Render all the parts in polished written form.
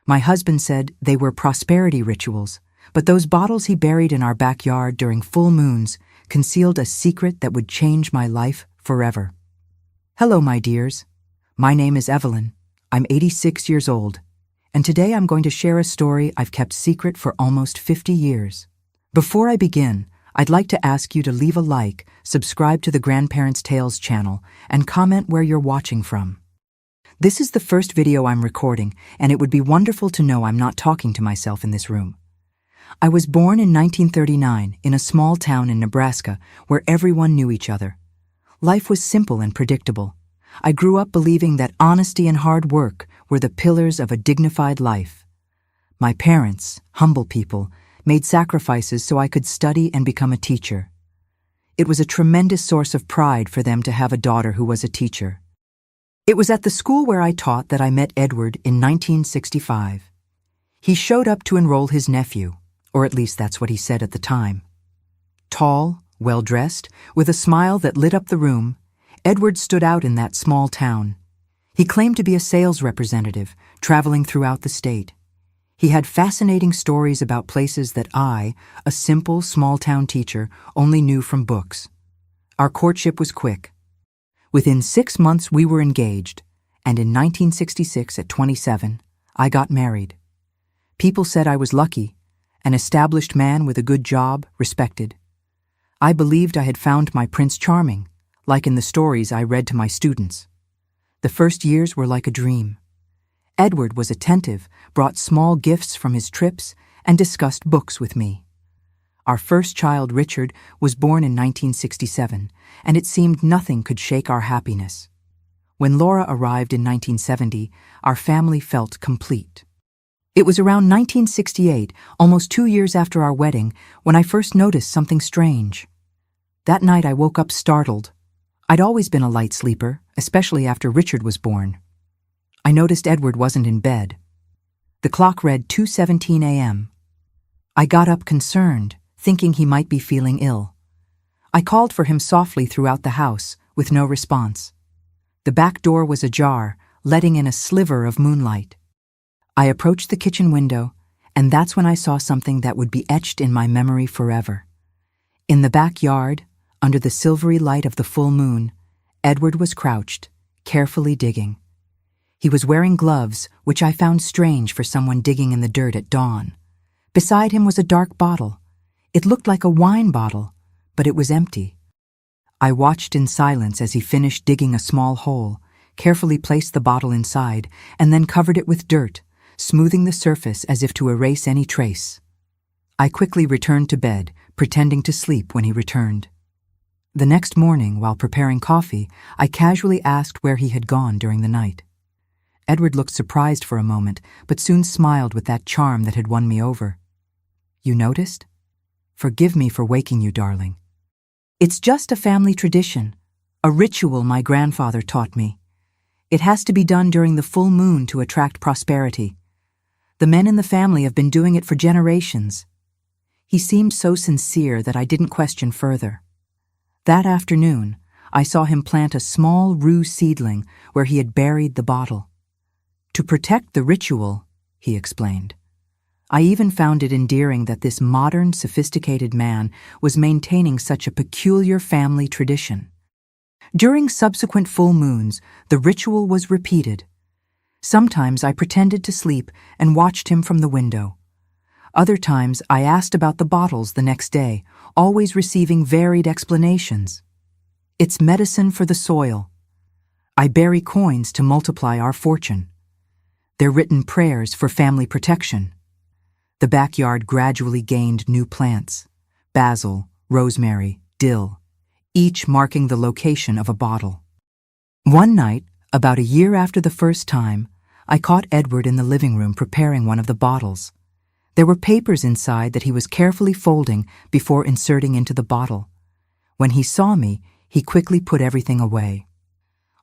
My husband said they were prosperity rituals, but those bottles he buried in our backyard during full moons concealed a secret that would change my life forever. Hello, my dears. My name is Evelyn. I'm 86 years old, and today I'm going to share a story I've kept secret for almost 50 years. Before I begin, I'd like to ask you to leave a like, subscribe to the Grandparents' Tales channel, and comment where you're watching from. This is the first video I'm recording, and it would be wonderful to know I'm not talking to myself in this room. I was born in 1939 in a small town in Nebraska where everyone knew each other. Life was simple and predictable. I grew up believing that honesty and hard work were the pillars of a dignified life. My parents, humble people, made sacrifices so I could study and become a teacher. It was a tremendous source of pride for them to have a daughter who was a teacher. It was at the school where I taught that I met Edward in 1965. He showed up to enroll his nephew, or at least that's what he said at the time. Tall, well-dressed, with a smile that lit up the room, Edward stood out in that small town. He claimed to be a sales representative, traveling throughout the state. He had fascinating stories about places that I, a simple, small-town teacher, only knew from books. Our courtship was quick. Within 6 months we were engaged, and in 1966, at 27, I got married. People said I was lucky, an established man with a good job, respected. I believed I had found my Prince Charming, like in the stories I read to my students. The first years were like a dream. Edward was attentive, brought small gifts from his trips, and discussed books with me. Our first child, Richard, was born in 1967, and it seemed nothing could shake our happiness. When Laura arrived in 1970, our family felt complete. It was around 1968, almost 2 years after our wedding, when I first noticed something strange. That night I woke up startled. I'd always been a light sleeper, especially after Richard was born. I noticed Edward wasn't in bed. The clock read 2:17 a.m. I got up concerned, thinking he might be feeling ill. I called for him softly throughout the house, with no response. The back door was ajar, letting in a sliver of moonlight. I approached the kitchen window, and that's when I saw something that would be etched in my memory forever. In the backyard, under the silvery light of the full moon, Edward was crouched, carefully digging. He was wearing gloves, which I found strange for someone digging in the dirt at dawn. Beside him was a dark bottle. It looked like a wine bottle, but it was empty. I watched in silence as he finished digging a small hole, carefully placed the bottle inside, and then covered it with dirt, smoothing the surface as if to erase any trace. I quickly returned to bed, pretending to sleep when he returned. The next morning, while preparing coffee, I casually asked where he had gone during the night. Edward looked surprised for a moment, but soon smiled with that charm that had won me over. "You noticed? Forgive me for waking you, darling. It's just a family tradition, a ritual my grandfather taught me. It has to be done during the full moon to attract prosperity. The men in the family have been doing it for generations." He seemed so sincere that I didn't question further. That afternoon, I saw him plant a small rue seedling where he had buried the bottle. "To protect the ritual," he explained. I even found it endearing that this modern, sophisticated man was maintaining such a peculiar family tradition. During subsequent full moons, the ritual was repeated. Sometimes I pretended to sleep and watched him from the window. Other times I asked about the bottles the next day, always receiving varied explanations. "It's medicine for the soil. I bury coins to multiply our fortune. They're written prayers for family protection." The backyard gradually gained new plants: basil, rosemary, dill, each marking the location of a bottle. One night, about a year after the first time, I caught Edward in the living room preparing one of the bottles. There were papers inside that he was carefully folding before inserting into the bottle. When he saw me, he quickly put everything away.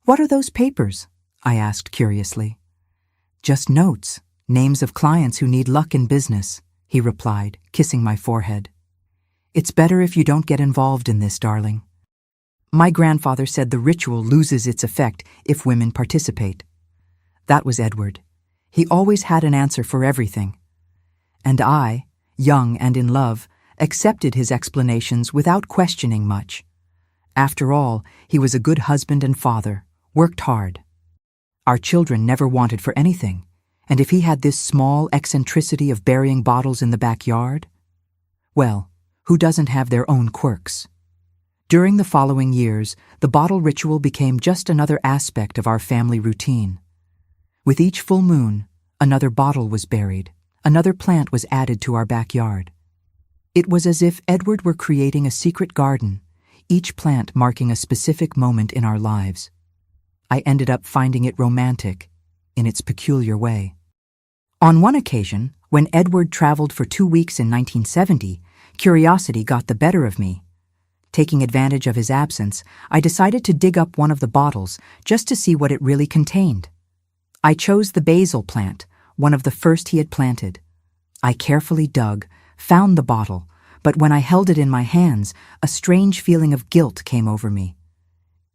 "What are those papers?" I asked curiously. "Just notes, names of clients who need luck in business," he replied, kissing my forehead. "It's better if you don't get involved in this, darling. My grandfather said the ritual loses its effect if women participate." That was Edward. He always had an answer for everything. And I, young and in love, accepted his explanations without questioning much. After all, he was a good husband and father, worked hard. Our children never wanted for anything, and if he had this small eccentricity of burying bottles in the backyard, well, who doesn't have their own quirks? During the following years, the bottle ritual became just another aspect of our family routine. With each full moon, another bottle was buried, another plant was added to our backyard. It was as if Edward were creating a secret garden, each plant marking a specific moment in our lives. I ended up finding it romantic, in its peculiar way. On one occasion, when Edward traveled for 2 weeks in 1970, curiosity got the better of me. Taking advantage of his absence, I decided to dig up one of the bottles just to see what it really contained. I chose the basil plant, one of the first he had planted. I carefully dug, found the bottle, but when I held it in my hands, a strange feeling of guilt came over me.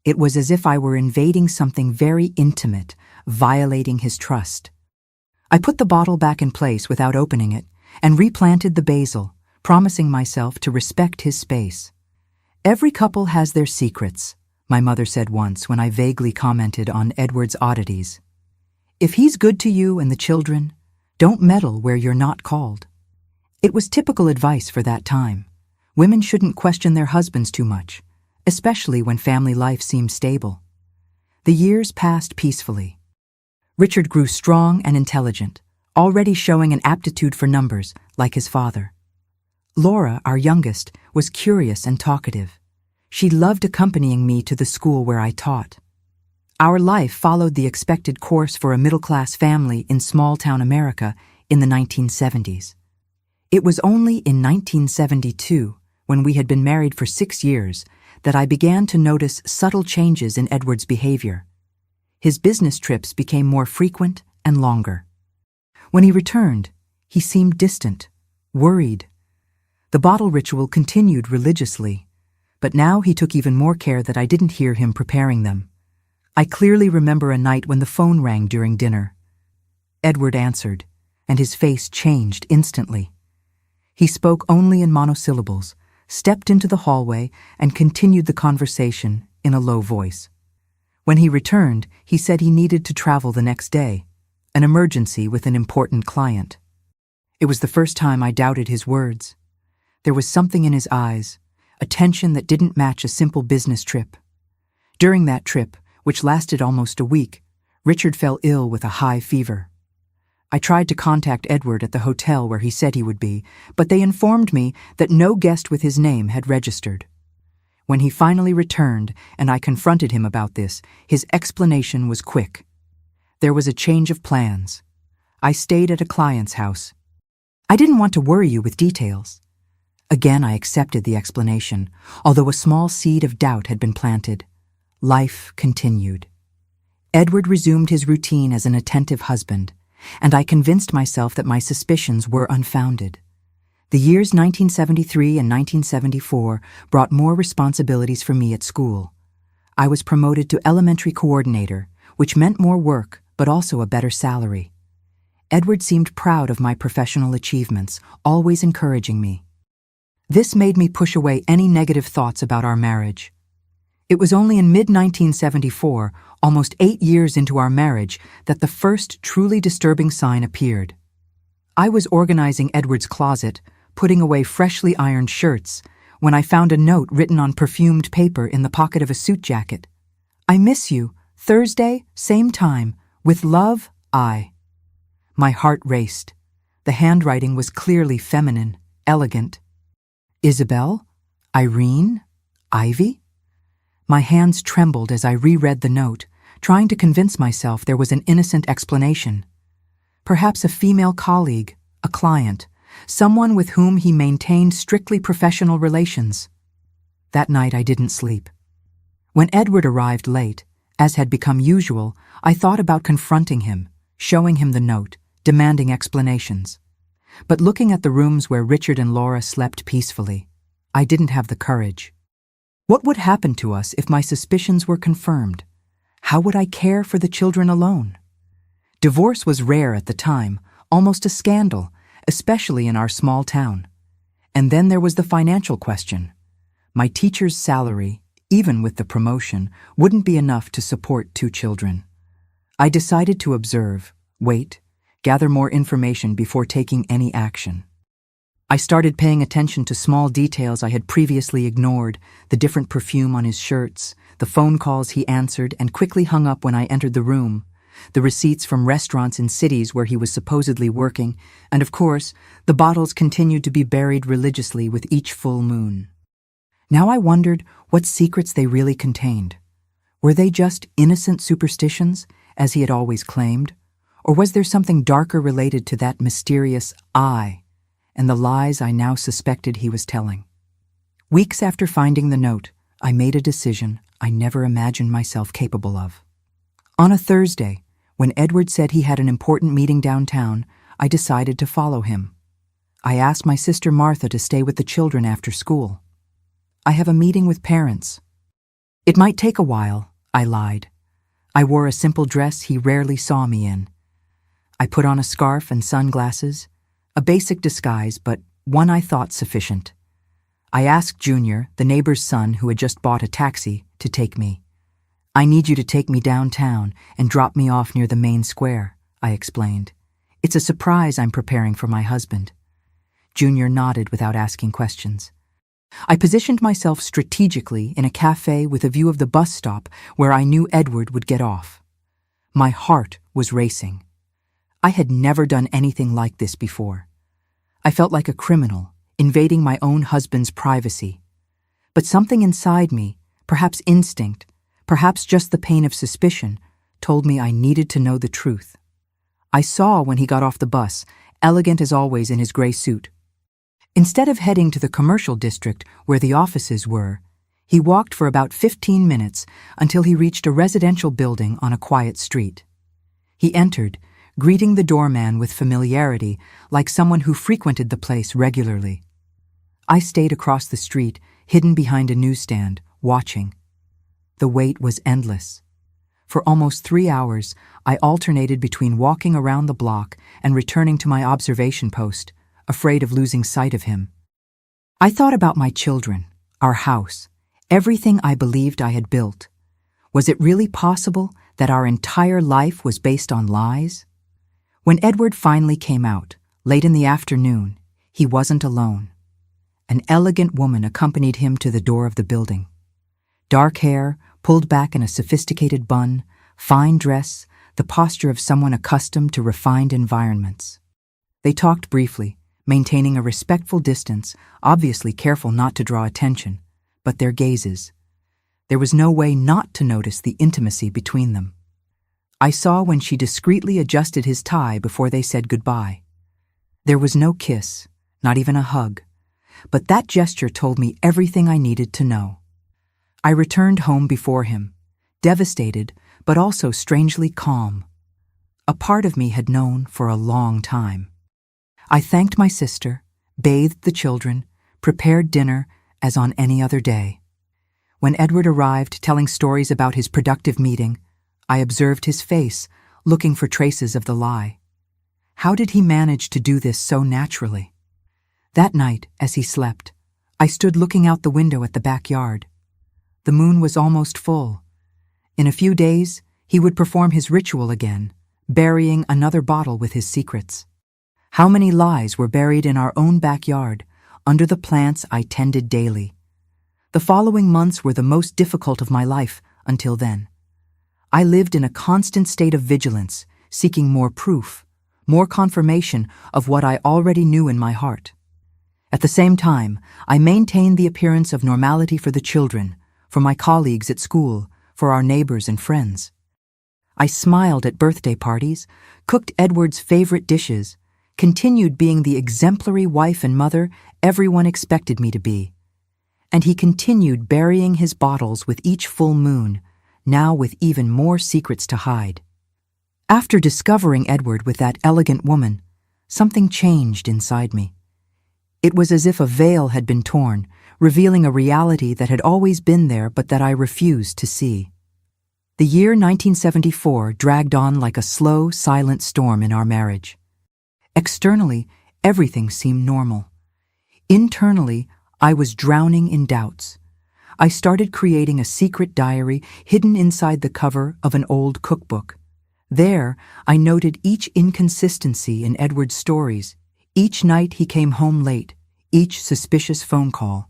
It was as if I were invading something very intimate, violating his trust. I put the bottle back in place without opening it and replanted the basil, promising myself to respect his space. "Every couple has their secrets," my mother said once when I vaguely commented on Edward's oddities. "If he's good to you and the children, don't meddle where you're not called." It was typical advice for that time. Women shouldn't question their husbands too much, especially when family life seemed stable. The years passed peacefully. Richard grew strong and intelligent, already showing an aptitude for numbers, like his father. Laura, our youngest, was curious and talkative. She loved accompanying me to the school where I taught. Our life followed the expected course for a middle-class family in small-town America in the 1970s. It was only in 1972, when we had been married for 6 years, that I began to notice subtle changes in Edward's behavior. His business trips became more frequent and longer. When he returned, he seemed distant, worried. The bottle ritual continued religiously, but now he took even more care that I didn't hear him preparing them. I clearly remember a night when the phone rang during dinner. Edward answered, and his face changed instantly. He spoke only in monosyllables, stepped into the hallway, and continued the conversation in a low voice. When he returned, he said he needed to travel the next day, an emergency with an important client. It was the first time I doubted his words. There was something in his eyes, a tension that didn't match a simple business trip. During that trip, which lasted almost a week, Richard fell ill with a high fever. I tried to contact Edward at the hotel where he said he would be, but they informed me that no guest with his name had registered. When he finally returned and I confronted him about this, his explanation was quick. There was a change of plans. I stayed at a client's house. "I didn't want to worry you with details." Again, I accepted the explanation, although a small seed of doubt had been planted. Life continued. Edward resumed his routine as an attentive husband, and I convinced myself that my suspicions were unfounded. The years 1973 and 1974 brought more responsibilities for me at school. I was promoted to elementary coordinator, which meant more work, but also a better salary. Edward seemed proud of my professional achievements, always encouraging me. This made me push away any negative thoughts about our marriage. It was only in mid-1974, almost 8 years into our marriage, that the first truly disturbing sign appeared. I was organizing Edward's closet, putting away freshly ironed shirts, when I found a note written on perfumed paper in the pocket of a suit jacket. "I miss you. Thursday, same time. With love, I." My heart raced. The handwriting was clearly feminine, elegant. Isabel? Irene? Ivy? My hands trembled as I reread the note, trying to convince myself there was an innocent explanation. Perhaps a female colleague, a client, someone with whom he maintained strictly professional relations. That night I didn't sleep. When Edward arrived late, as had become usual, I thought about confronting him, showing him the note, demanding explanations. But looking at the rooms where Richard and Laura slept peacefully, I didn't have the courage. What would happen to us if my suspicions were confirmed? How would I care for the children alone? Divorce was rare at the time, almost a scandal, especially in our small town. And then there was the financial question. My teacher's salary, even with the promotion, wouldn't be enough to support 2 children. I decided to observe, wait, gather more information before taking any action. I started paying attention to small details I had previously ignored, the different perfume on his shirts, the phone calls he answered and quickly hung up when I entered the room, the receipts from restaurants in cities where he was supposedly working, and of course, the bottles continued to be buried religiously with each full moon. Now I wondered what secrets they really contained. Were they just innocent superstitions, as he had always claimed? Or was there something darker related to that mysterious I and the lies I now suspected he was telling? Weeks after finding the note, I made a decision I never imagined myself capable of. On a Thursday, when Edward said he had an important meeting downtown, I decided to follow him. I asked my sister Martha to stay with the children after school. I have a meeting with parents. It might take a while, I lied. I wore a simple dress he rarely saw me in. I put on a scarf and sunglasses, a basic disguise, but one I thought sufficient. I asked Junior, the neighbor's son who had just bought a taxi, to take me. I need you to take me downtown and drop me off near the main square, I explained. It's a surprise I'm preparing for my husband. Junior nodded without asking questions. I positioned myself strategically in a cafe with a view of the bus stop where I knew Edward would get off. My heart was racing. I had never done anything like this before. I felt like a criminal, invading my own husband's privacy. But something inside me, perhaps instinct, perhaps just the pain of suspicion, told me I needed to know the truth. I saw when he got off the bus, elegant as always in his gray suit. Instead of heading to the commercial district where the offices were, he walked for about 15 minutes until he reached a residential building on a quiet street. He entered, greeting the doorman with familiarity, like someone who frequented the place regularly. I stayed across the street, hidden behind a newsstand, watching. The wait was endless. For almost 3 hours, I alternated between walking around the block and returning to my observation post, afraid of losing sight of him. I thought about my children, our house, everything I believed I had built. Was it really possible that our entire life was based on lies? When Edward finally came out, late in the afternoon, he wasn't alone. An elegant woman accompanied him to the door of the building. Dark hair, pulled back in a sophisticated bun, fine dress, the posture of someone accustomed to refined environments. They talked briefly, maintaining a respectful distance, obviously careful not to draw attention, but their gazes. There was no way not to notice the intimacy between them. I saw when she discreetly adjusted his tie before they said goodbye. There was no kiss, not even a hug, but that gesture told me everything I needed to know. I returned home before him, devastated, but also strangely calm. A part of me had known for a long time. I thanked my sister, bathed the children, prepared dinner as on any other day. When Edward arrived telling stories about his productive meeting, I observed his face, looking for traces of the lie. How did he manage to do this so naturally? That night, as he slept, I stood looking out the window at the backyard. The moon was almost full. In a few days, he would perform his ritual again, burying another bottle with his secrets. How many lies were buried in our own backyard, under the plants I tended daily? The following months were the most difficult of my life until then. I lived in a constant state of vigilance, seeking more proof, more confirmation of what I already knew in my heart. At the same time, I maintained the appearance of normality for the children, for my colleagues at school, for our neighbors and friends. I smiled at birthday parties, cooked Edward's favorite dishes, continued being the exemplary wife and mother everyone expected me to be. And he continued burying his bottles with each full moon, now with even more secrets to hide. After discovering Edward with that elegant woman, something changed inside me. It was as if a veil had been torn, revealing a reality that had always been there but that I refused to see. The year 1974 dragged on like a slow, silent storm in our marriage. Externally, everything seemed normal. Internally, I was drowning in doubts. I started creating a secret diary hidden inside the cover of an old cookbook. There, I noted each inconsistency in Edward's stories, each night he came home late, each suspicious phone call.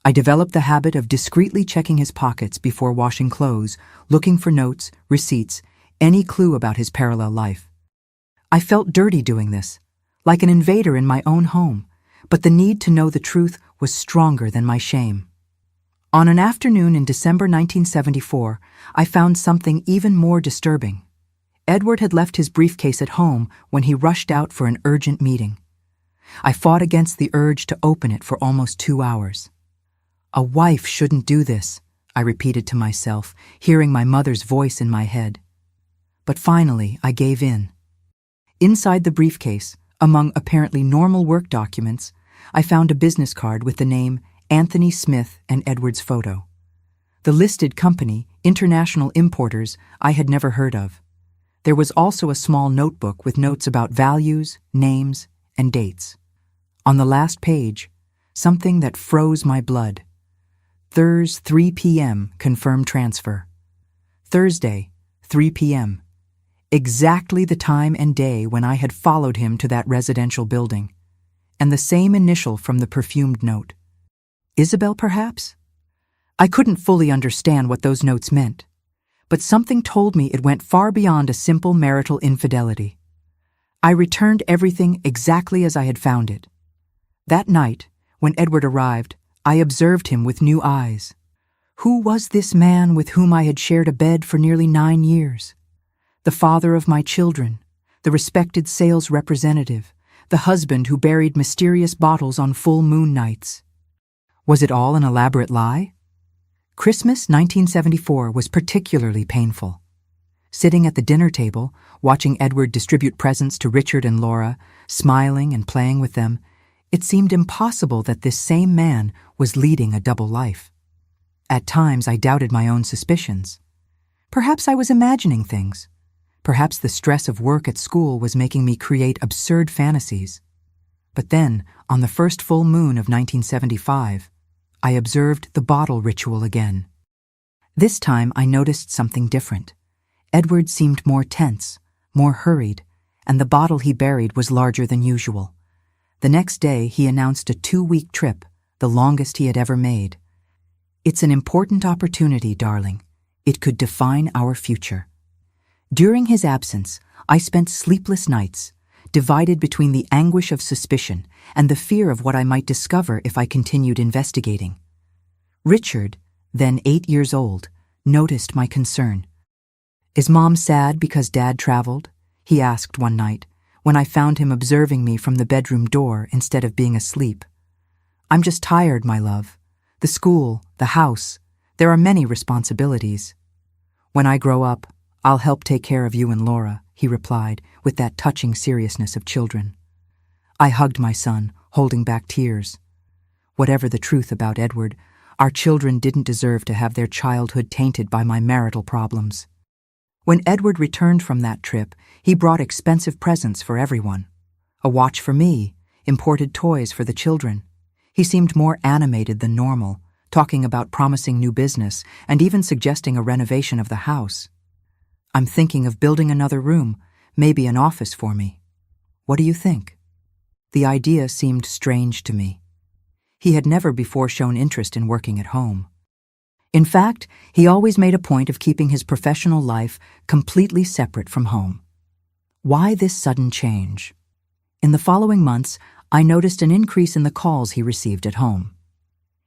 I developed the habit of discreetly checking his pockets before washing clothes, looking for notes, receipts, any clue about his parallel life. I felt dirty doing this, like an invader in my own home, but the need to know the truth was stronger than my shame. On an afternoon in December 1974, I found something even more disturbing. Edward had left his briefcase at home when he rushed out for an urgent meeting. I fought against the urge to open it for almost 2 hours. A wife shouldn't do this, I repeated to myself, hearing my mother's voice in my head. But finally, I gave in. Inside the briefcase, among apparently normal work documents, I found a business card with the name Anthony Smith and Edward's photo. The listed company, International Importers, I had never heard of. There was also a small notebook with notes about values, names, and dates. On the last page, something that froze my blood. Thursday, 3 p.m., confirmed transfer. Thursday, 3 p.m. Exactly the time and day when I had followed him to that residential building. And the same initial from the perfumed note. Isabel, perhaps? I couldn't fully understand what those notes meant, but something told me it went far beyond a simple marital infidelity. I returned everything exactly as I had found it. That night, when Edward arrived, I observed him with new eyes. Who was this man with whom I had shared a bed for nearly 9 years? The father of my children, the respected sales representative, the husband who buried mysterious bottles on full moon nights. Was it all an elaborate lie? Christmas 1974 was particularly painful. Sitting at the dinner table, watching Edward distribute presents to Richard and Laura, smiling and playing with them, it seemed impossible that this same man was leading a double life. At times I doubted my own suspicions. Perhaps I was imagining things. Perhaps the stress of work at school was making me create absurd fantasies. But then, on the first full moon of 1975, I observed the bottle ritual again. This time I noticed something different. Edward seemed more tense, more hurried, and the bottle he buried was larger than usual. The next day he announced a 2-week trip, the longest he had ever made. It's an important opportunity, darling. It could define our future. During his absence, I spent sleepless nights, divided between the anguish of suspicion and the fear of what I might discover if I continued investigating. Richard, then 8 years old, noticed my concern. "Is Mom sad because Dad traveled?" he asked one night, when I found him observing me from the bedroom door instead of being asleep. "I'm just tired, my love. The school, the house, there are many responsibilities. When I grow up, I'll help take care of you and Laura," he replied with that touching seriousness of children. I hugged my son, holding back tears. Whatever the truth about Edward, our children didn't deserve to have their childhood tainted by my marital problems. When Edward returned from that trip, he brought expensive presents for everyone. A watch for me, imported toys for the children. He seemed more animated than normal, talking about promising new business and even suggesting a renovation of the house. "I'm thinking of building another room, maybe an office for me. What do you think?" The idea seemed strange to me. He had never before shown interest in working at home. In fact, he always made a point of keeping his professional life completely separate from home. Why this sudden change? In the following months, I noticed an increase in the calls he received at home.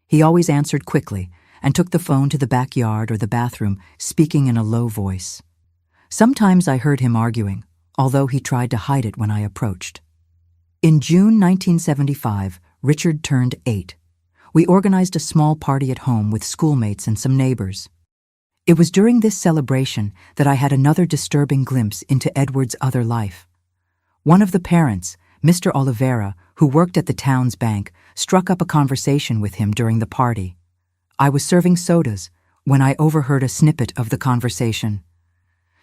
He always answered quickly and took the phone to the backyard or the bathroom, speaking in a low voice. Sometimes I heard him arguing, although he tried to hide it when I approached. In June 1975, Richard turned 8. We organized a small party at home with schoolmates and some neighbors. It was during this celebration that I had another disturbing glimpse into Edward's other life. One of the parents, Mr. Oliveira, who worked at the town's bank, struck up a conversation with him during the party. I was serving sodas, when I overheard a snippet of the conversation.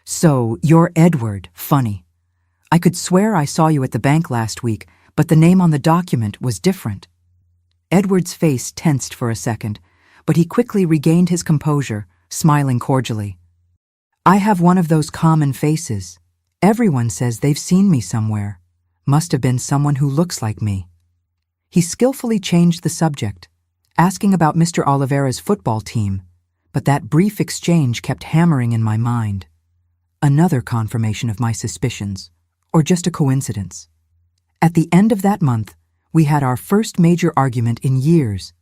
"So, you're Edward, funny. I could swear I saw you at the bank last week, but the name on the document was different." Edward's face tensed for a second, but he quickly regained his composure, smiling cordially. "I have one of those common faces. Everyone says they've seen me somewhere. Must have been someone who looks like me." He skillfully changed the subject, asking about Mr. Oliveira's football team, but that brief exchange kept hammering in my mind. Another confirmation of my suspicions, or just a coincidence. At the end of that month, we had our first major argument in years.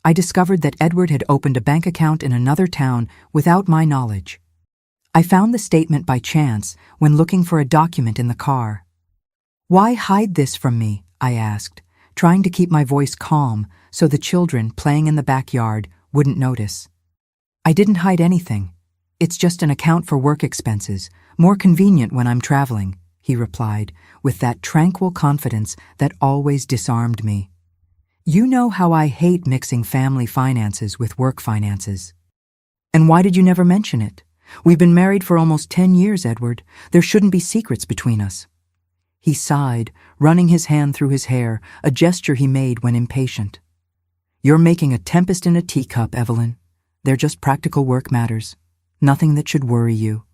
I discovered that Edward had opened a bank account in another town without my knowledge. I found the statement by chance when looking for a document in the car. "Why hide this from me?" I asked, trying to keep my voice calm so the children playing in the backyard wouldn't notice. "I didn't hide anything. It's just an account for work expenses, more convenient when I'm traveling," he replied, with that tranquil confidence that always disarmed me. "You know how I hate mixing family finances with work finances." "And why did you never mention it? We've been married for almost 10 years, Edward. There shouldn't be secrets between us." He sighed, running his hand through his hair, a gesture he made when impatient. "You're making a tempest in a teacup, Evelyn. They're just practical work matters. Nothing that should worry you.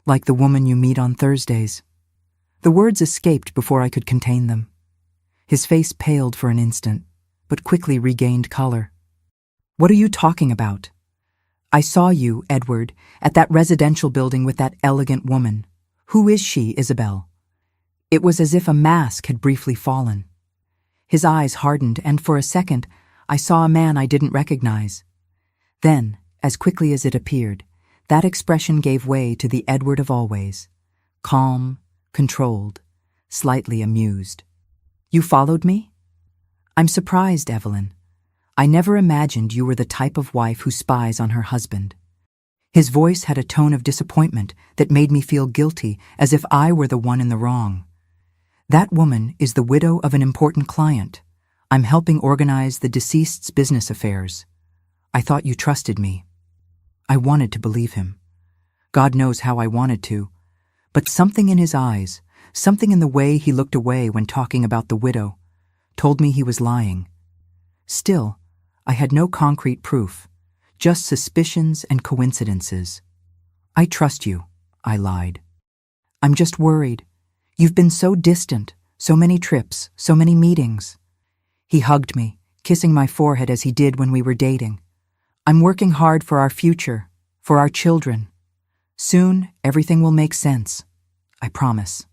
Like the woman you meet on Thursdays." The words escaped before I could contain them. His face paled for an instant, but quickly regained color. "What are you talking about?" "I saw you, Edward, at that residential building with that elegant woman. Who is she, Isabel?" It was as if a mask had briefly fallen. His eyes hardened, and for a second, I saw a man I didn't recognize. Then, as quickly as it appeared, that expression gave way to the Edward of always, calm, controlled, slightly amused. "You followed me?" "I'm surprised, Evelyn. I never imagined you were the type of wife who spies on her husband." His voice had a tone of disappointment that made me feel guilty, as if I were the one in the wrong. "That woman is the widow of an important client. I'm helping organize the deceased's business affairs. I thought you trusted me." I wanted to believe him. God knows how I wanted to. But something in his eyes, something in the way he looked away when talking about the widow, told me he was lying. Still, I had no concrete proof, just suspicions and coincidences. "I trust you," I lied. "I'm just worried. You've been so distant, so many trips, so many meetings." He hugged me, kissing my forehead as he did when we were dating. "I'm working hard for our future, for our children. Soon, everything will make sense. I promise."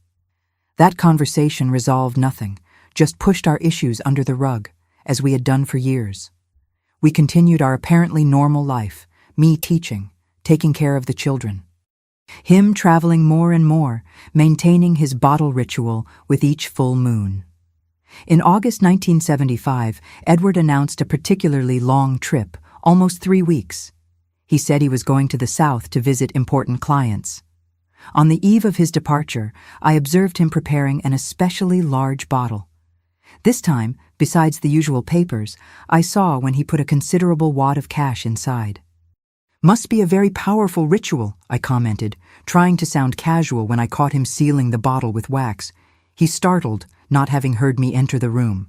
That conversation resolved nothing, just pushed our issues under the rug, as we had done for years. We continued our apparently normal life, me teaching, taking care of the children. Him traveling more and more, maintaining his bottle ritual with each full moon. In August 1975, Edward announced a particularly long trip, almost 3 weeks. He said he was going to the South to visit important clients. On the eve of his departure, I observed him preparing an especially large bottle. This time, besides the usual papers, I saw when he put a considerable wad of cash inside. "Must be a very powerful ritual," I commented, trying to sound casual when I caught him sealing the bottle with wax. He startled, not having heard me enter the room.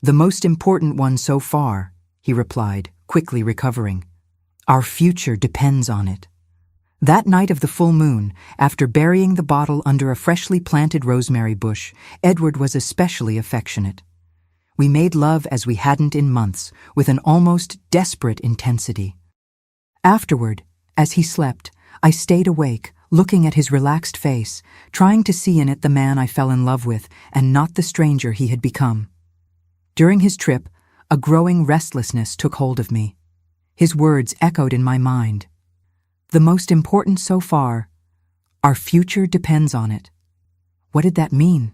"The most important one so far," he replied, quickly recovering. "Our future depends on it." That night of the full moon, after burying the bottle under a freshly planted rosemary bush, Edward was especially affectionate. We made love as we hadn't in months, with an almost desperate intensity. Afterward, as he slept, I stayed awake, looking at his relaxed face, trying to see in it the man I fell in love with and not the stranger he had become. During his trip, a growing restlessness took hold of me. His words echoed in my mind. The most important so far, our future depends on it. What did that mean?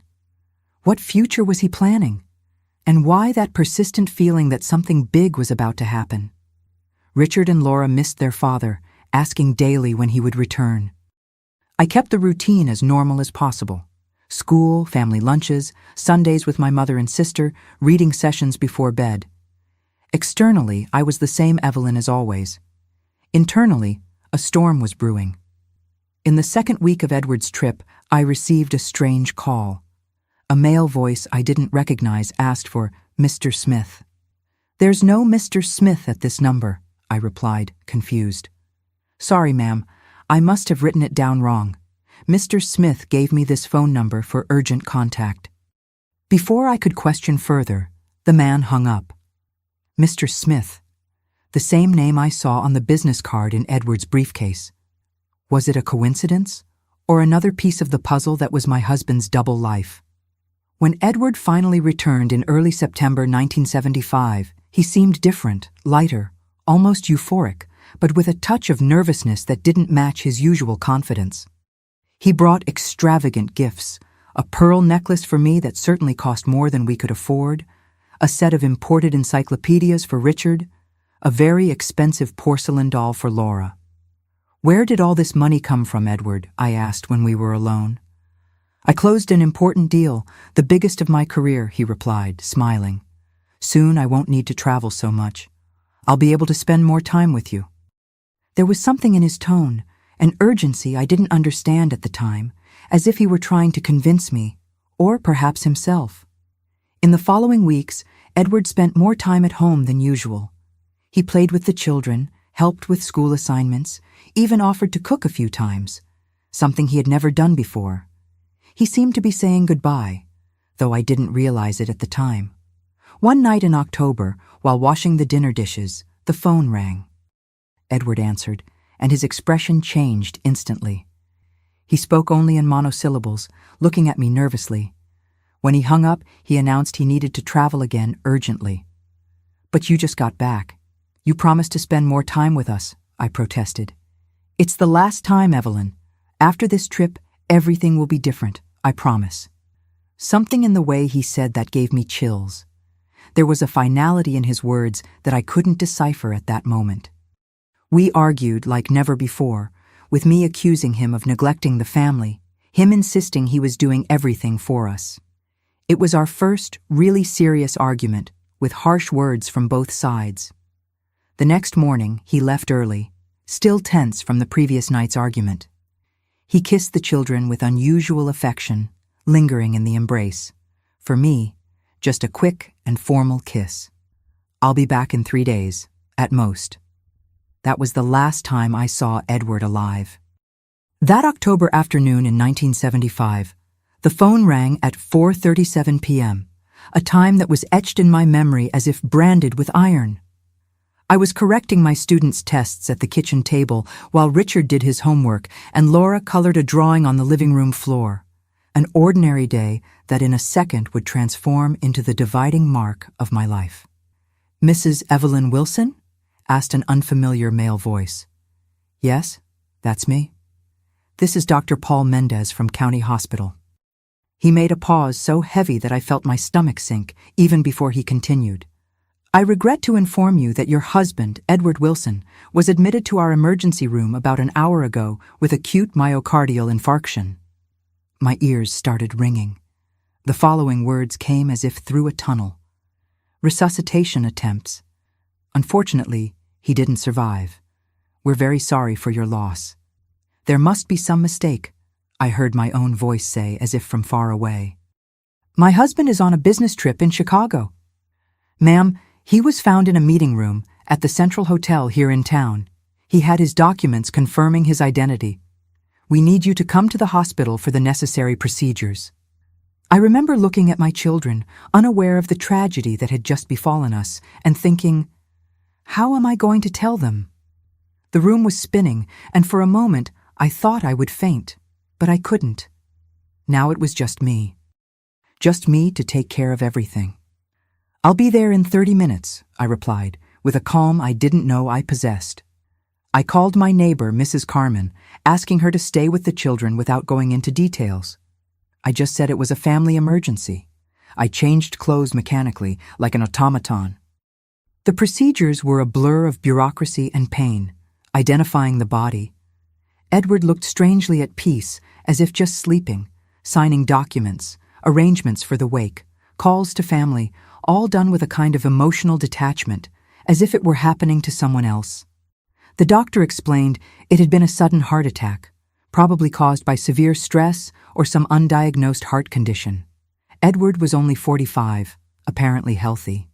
What future was he planning? And why that persistent feeling that something big was about to happen? Richard and Laura missed their father, asking daily when he would return. I kept the routine as normal as possible. School, family lunches, Sundays with my mother and sister, reading sessions before bed. Externally, I was the same Evelyn as always. Internally, a storm was brewing. In the second week of Edward's trip, I received a strange call. A male voice I didn't recognize asked for Mr. Smith. "There's no Mr. Smith at this number," I replied, confused. "Sorry, ma'am, I must have written it down wrong. Mr. Smith gave me this phone number for urgent contact." Before I could question further, the man hung up. Mr. Smith, the same name I saw on the business card in Edward's briefcase. Was it a coincidence, or another piece of the puzzle that was my husband's double life? When Edward finally returned in early September 1975, he seemed different, lighter, almost euphoric, but with a touch of nervousness that didn't match his usual confidence. He brought extravagant gifts, a pearl necklace for me that certainly cost more than we could afford, a set of imported encyclopedias for Richard, a very expensive porcelain doll for Laura. "Where did all this money come from, Edward?" I asked when we were alone. "I closed an important deal, the biggest of my career," he replied, smiling. "Soon I won't need to travel so much. I'll be able to spend more time with you." There was something in his tone, an urgency I didn't understand at the time, as if he were trying to convince me, or perhaps himself. In the following weeks, Edward spent more time at home than usual. He played with the children, helped with school assignments, even offered to cook a few times, something he had never done before. He seemed to be saying goodbye, though I didn't realize it at the time. One night in October, while washing the dinner dishes, the phone rang. Edward answered, and his expression changed instantly. He spoke only in monosyllables, looking at me nervously. When he hung up, he announced he needed to travel again urgently. "But you just got back. You promised to spend more time with us," I protested. "It's the last time, Evelyn. After this trip, everything will be different, I promise." Something in the way he said that gave me chills. There was a finality in his words that I couldn't decipher at that moment. We argued like never before, with me accusing him of neglecting the family, him insisting he was doing everything for us. It was our first, really serious argument, with harsh words from both sides. The next morning, he left early, still tense from the previous night's argument. He kissed the children with unusual affection, lingering in the embrace. For me, just a quick and formal kiss. "I'll be back in 3 days, at most." That was the last time I saw Edward alive. That October afternoon in 1975, the phone rang at 4:37 p.m., a time that was etched in my memory as if branded with iron. I was correcting my students' tests at the kitchen table while Richard did his homework and Laura colored a drawing on the living room floor. An ordinary day that in a second would transform into the dividing mark of my life. "Mrs. Evelyn Wilson?" asked an unfamiliar male voice. "Yes, that's me. This is Dr. Paul Mendez from County Hospital." He made a pause so heavy that I felt my stomach sink, even before he continued. "I regret to inform you that your husband, Edward Wilson, was admitted to our emergency room about an hour ago with acute myocardial infarction." My ears started ringing. The following words came as if through a tunnel. "Resuscitation attempts. Unfortunately, he didn't survive. We're very sorry for your loss." "There must be some mistake," I heard my own voice say as if from far away. "My husband is on a business trip in Chicago." "Ma'am, he was found in a meeting room at the Central Hotel here in town. He had his documents confirming his identity. We need you to come to the hospital for the necessary procedures." I remember looking at my children, unaware of the tragedy that had just befallen us, and thinking, how am I going to tell them? The room was spinning, and for a moment I thought I would faint, but I couldn't. Now it was just me. Just me to take care of everything. "I'll be there in 30 minutes, I replied, with a calm I didn't know I possessed. I called my neighbor, Mrs. Carmen, asking her to stay with the children without going into details. I just said it was a family emergency. I changed clothes mechanically, like an automaton. The procedures were a blur of bureaucracy and pain, identifying the body. Edward looked strangely at peace, as if just sleeping, signing documents, arrangements for the wake, calls to family, all done with a kind of emotional detachment, as if it were happening to someone else. The doctor explained it had been a sudden heart attack, probably caused by severe stress or some undiagnosed heart condition. Edward was only 45, apparently healthy.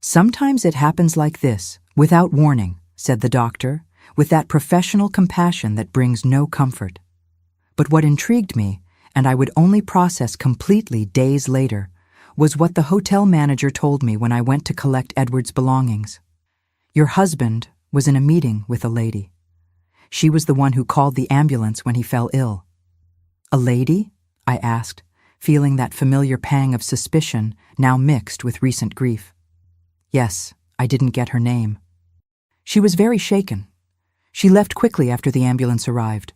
"Sometimes it happens like this, without warning," said the doctor, with that professional compassion that brings no comfort. But what intrigued me, and I would only process completely days later, was what the hotel manager told me when I went to collect Edward's belongings. "Your husband was in a meeting with a lady. She was the one who called the ambulance when he fell ill." "A lady?" I asked, feeling that familiar pang of suspicion now mixed with recent grief. "Yes, I didn't get her name." "She was very shaken. She left quickly after the ambulance arrived.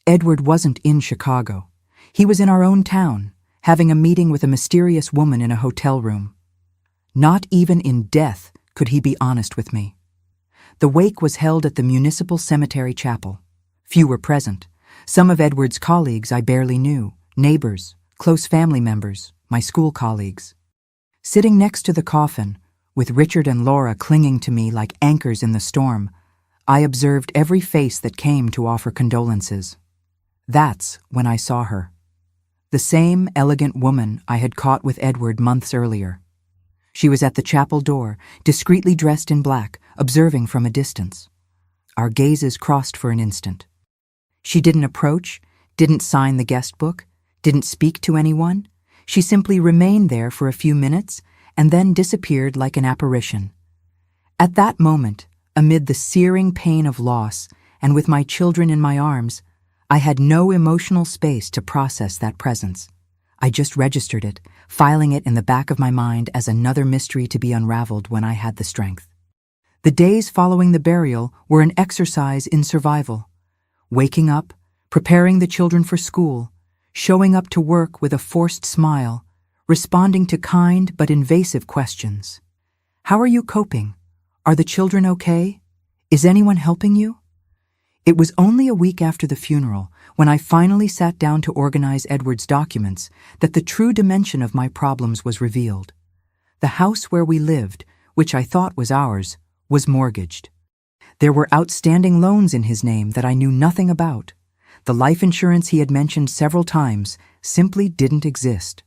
Edward wasn't in Chicago. He was in our own town, having a meeting with a mysterious woman in a hotel room. Not even in death could he be honest with me." The wake was held at the Municipal Cemetery Chapel. Few were present. Some of Edward's colleagues I barely knew, neighbors, close family members, my school colleagues. Sitting next to the coffin, with Richard and Laura clinging to me like anchors in the storm, I observed every face that came to offer condolences. That's when I saw her. The same elegant woman I had caught with Edward months earlier. She was at the chapel door, discreetly dressed in black, observing from a distance. Our gazes crossed for an instant. She didn't approach, didn't sign the guest book, didn't speak to anyone. She simply remained there for a few minutes and then disappeared like an apparition. At that moment, amid the searing pain of loss and with my children in my arms, I had no emotional space to process that presence. I just registered it, filing it in the back of my mind as another mystery to be unraveled when I had the strength. The days following the burial were an exercise in survival. Waking up, preparing the children for school, showing up to work with a forced smile, responding to kind but invasive questions. "How are you coping? Are the children okay? Is anyone helping you?" It was only a week after the funeral, when I finally sat down to organize Edward's documents, that the true dimension of my problems was revealed. The house where we lived, which I thought was ours, was mortgaged. There were outstanding loans in his name that I knew nothing about. The life insurance he had mentioned several times simply didn't exist.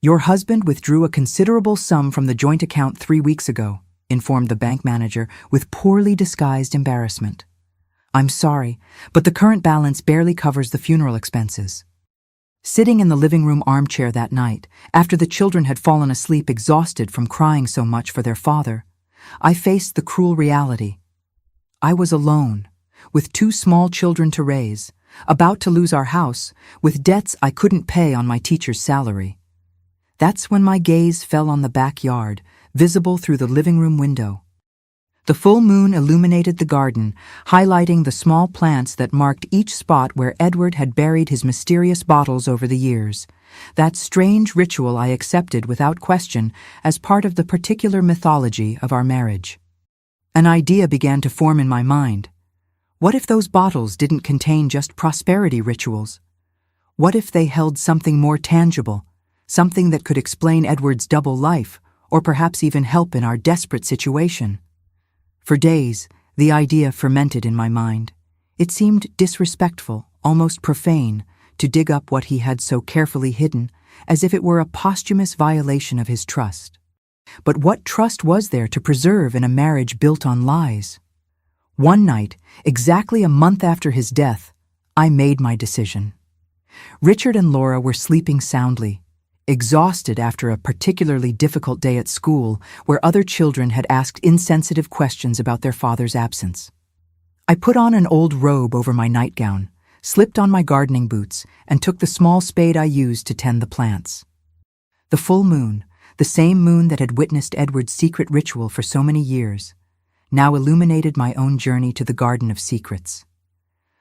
"Your husband withdrew a considerable sum from the joint account 3 weeks ago," informed the bank manager with poorly disguised embarrassment. "I'm sorry, but the current balance barely covers the funeral expenses." Sitting in the living room armchair that night, after the children had fallen asleep exhausted from crying so much for their father, I faced the cruel reality. I was alone, with 2 small children to raise, about to lose our house, with debts I couldn't pay on my teacher's salary. That's when my gaze fell on the backyard, visible through the living room window. The full moon illuminated the garden, highlighting the small plants that marked each spot where Edward had buried his mysterious bottles over the years. That strange ritual I accepted without question as part of the particular mythology of our marriage. An idea began to form in my mind. What if those bottles didn't contain just prosperity rituals? What if they held something more tangible, something that could explain Edward's double life, or perhaps even help in our desperate situation? For days, the idea fermented in my mind. It seemed disrespectful, almost profane, to dig up what he had so carefully hidden, as if it were a posthumous violation of his trust. But what trust was there to preserve in a marriage built on lies? One night, exactly a month after his death, I made my decision. Richard and Laura were sleeping soundly, exhausted after a particularly difficult day at school where other children had asked insensitive questions about their father's absence. I put on an old robe over my nightgown, slipped on my gardening boots, and took the small spade I used to tend the plants. The full moon, the same moon that had witnessed Edward's secret ritual for so many years, now illuminated my own journey to the Garden of Secrets.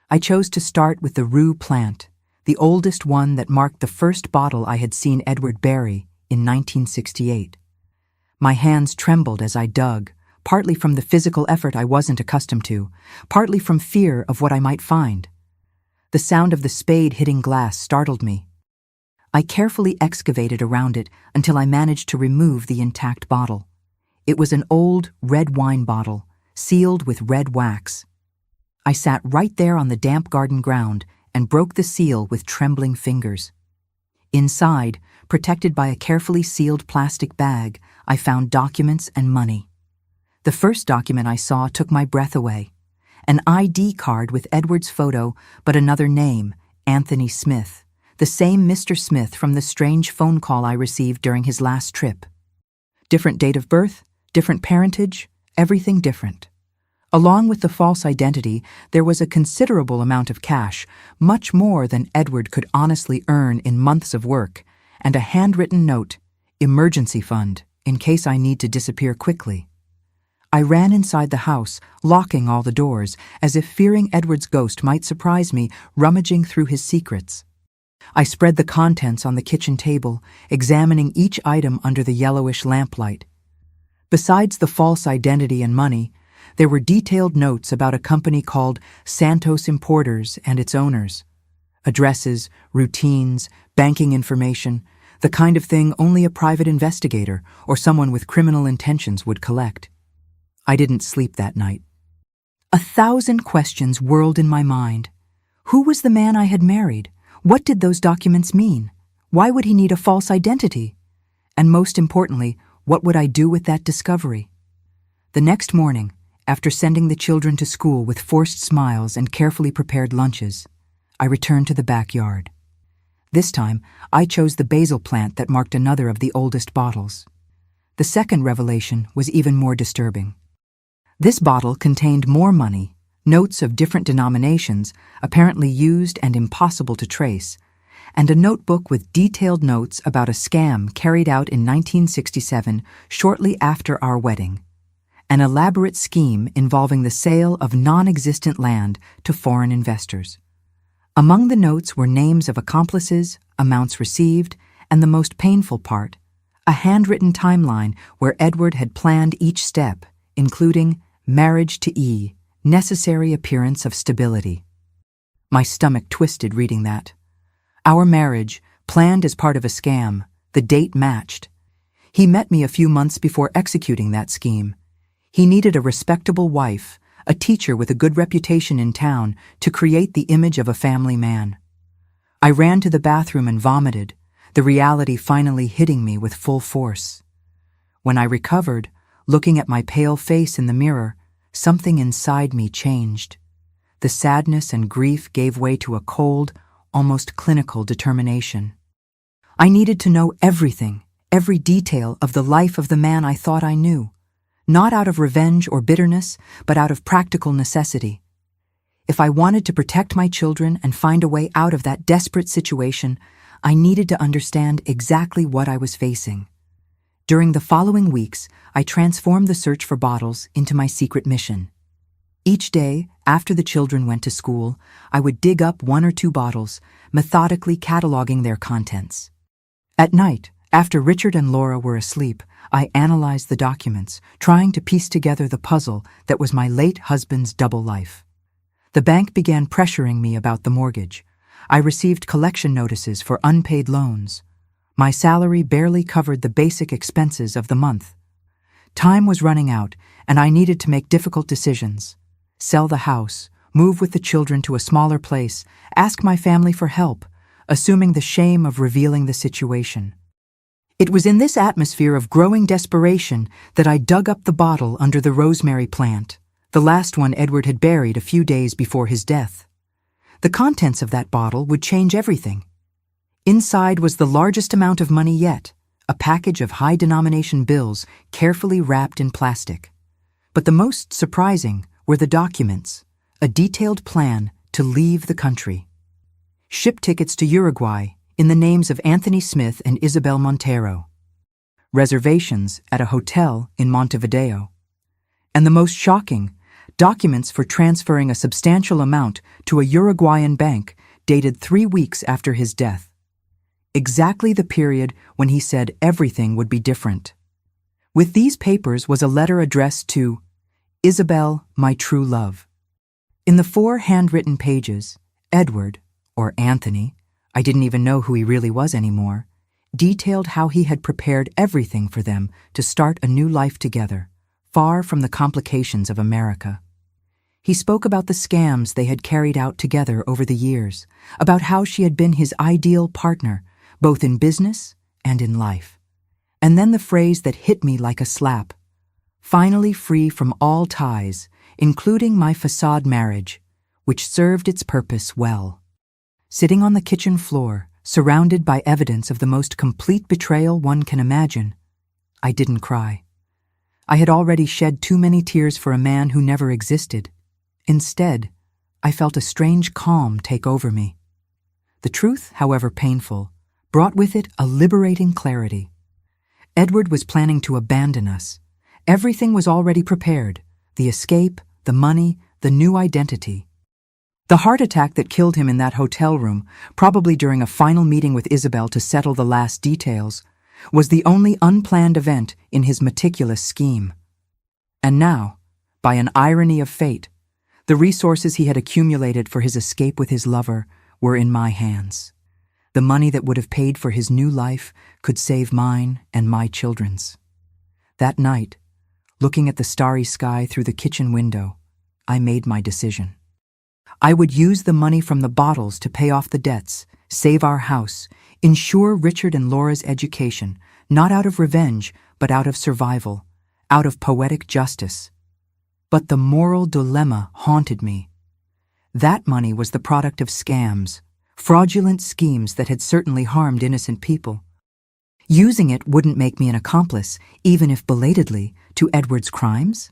I chose to start with the rue plant, the oldest one that marked the first bottle I had seen Edward bury in 1968. My hands trembled as I dug, partly from the physical effort I wasn't accustomed to, partly from fear of what I might find. The sound of the spade hitting glass startled me. I carefully excavated around it until I managed to remove the intact bottle. It was an old red wine bottle, sealed with red wax. I sat right there on the damp garden ground and broke the seal with trembling fingers. Inside, protected by a carefully sealed plastic bag, I found documents and money. The first document I saw took my breath away. An ID card with Edward's photo, but another name, Anthony Smith, the same Mr. Smith from the strange phone call I received during his last trip. Different date of birth, different parentage, everything different. Along with the false identity, there was a considerable amount of cash, much more than Edward could honestly earn in months of work, and a handwritten note, emergency fund, in case I need to disappear quickly. I ran inside the house, locking all the doors, as if fearing Edward's ghost might surprise me, rummaging through his secrets. I spread the contents on the kitchen table, examining each item under the yellowish lamplight. Besides the false identity and money, there were detailed notes about a company called Santos Importers and its owners. Addresses, routines, banking information, the kind of thing only a private investigator or someone with criminal intentions would collect. I didn't sleep that night. 1,000 questions whirled in my mind. Who was the man I had married? What did those documents mean? Why would he need a false identity? And most importantly, what would I do with that discovery? The next morning, after sending the children to school with forced smiles and carefully prepared lunches, I returned to the backyard. This time, I chose the basil plant that marked another of the oldest bottles. The second revelation was even more disturbing. This bottle contained more money, notes of different denominations, apparently used and impossible to trace, and a notebook with detailed notes about a scam carried out in 1967, shortly after our wedding. An elaborate scheme involving the sale of non-existent land to foreign investors. Among the notes were names of accomplices, amounts received, and the most painful part, a handwritten timeline where Edward had planned each step, including marriage to E, necessary appearance of stability. My stomach twisted reading that. Our marriage, planned as part of a scam, the date matched. He met me a few months before executing that scheme. He needed a respectable wife, a teacher with a good reputation in town, to create the image of a family man. I ran to the bathroom and vomited, the reality finally hitting me with full force. When I recovered, looking at my pale face in the mirror, something inside me changed. The sadness and grief gave way to a cold, almost clinical determination. I needed to know everything, every detail of the life of the man I thought I knew, not out of revenge or bitterness, but out of practical necessity. If I wanted to protect my children and find a way out of that desperate situation, I needed to understand exactly what I was facing. During the following weeks, I transformed the search for bottles into my secret mission. Each day, after the children went to school, I would dig up 1 or 2 bottles, methodically cataloging their contents. At night, after Richard and Laura were asleep, I analyzed the documents, trying to piece together the puzzle that was my late husband's double life. The bank began pressuring me about the mortgage. I received collection notices for unpaid loans. My salary barely covered the basic expenses of the month. Time was running out, and I needed to make difficult decisions. Sell the house, move with the children to a smaller place, ask my family for help, assuming the shame of revealing the situation. It was in this atmosphere of growing desperation that I dug up the bottle under the rosemary plant, the last one Edward had buried a few days before his death. The contents of that bottle would change everything. Inside was the largest amount of money yet, a package of high-denomination bills carefully wrapped in plastic. But the most surprising were the documents, a detailed plan to leave the country. Ship tickets to Uruguay in the names of Anthony Smith and Isabel Montero. Reservations at a hotel in Montevideo. And the most shocking, documents for transferring a substantial amount to a Uruguayan bank dated 3 weeks after his death. Exactly the period when he said everything would be different. With these papers was a letter addressed to Isabel, my true love. In the 4 handwritten pages, Edward, or Anthony, I didn't even know who he really was anymore, detailed how he had prepared everything for them to start a new life together, far from the complications of America. He spoke about the scams they had carried out together over the years, about how she had been his ideal partner, both in business and in life. And then the phrase that hit me like a slap: finally free from all ties, including my facade marriage, which served its purpose well. Sitting on the kitchen floor, surrounded by evidence of the most complete betrayal one can imagine, I didn't cry. I had already shed too many tears for a man who never existed. Instead, I felt a strange calm take over me. The truth, however painful, brought with it a liberating clarity. Edward was planning to abandon us. Everything was already prepared: the escape, the money, the new identity. The heart attack that killed him in that hotel room, probably during a final meeting with Isabel to settle the last details, was the only unplanned event in his meticulous scheme. And now, by an irony of fate, the resources he had accumulated for his escape with his lover were in my hands. The money that would have paid for his new life could save mine and my children's. That night, looking at the starry sky through the kitchen window, I made my decision. I would use the money from the bottles to pay off the debts, save our house, ensure Richard and Laura's education, not out of revenge, but out of survival, out of poetic justice. But the moral dilemma haunted me. That money was the product of scams, fraudulent schemes that had certainly harmed innocent people. Using it wouldn't make me an accomplice, even if belatedly, to Edward's crimes.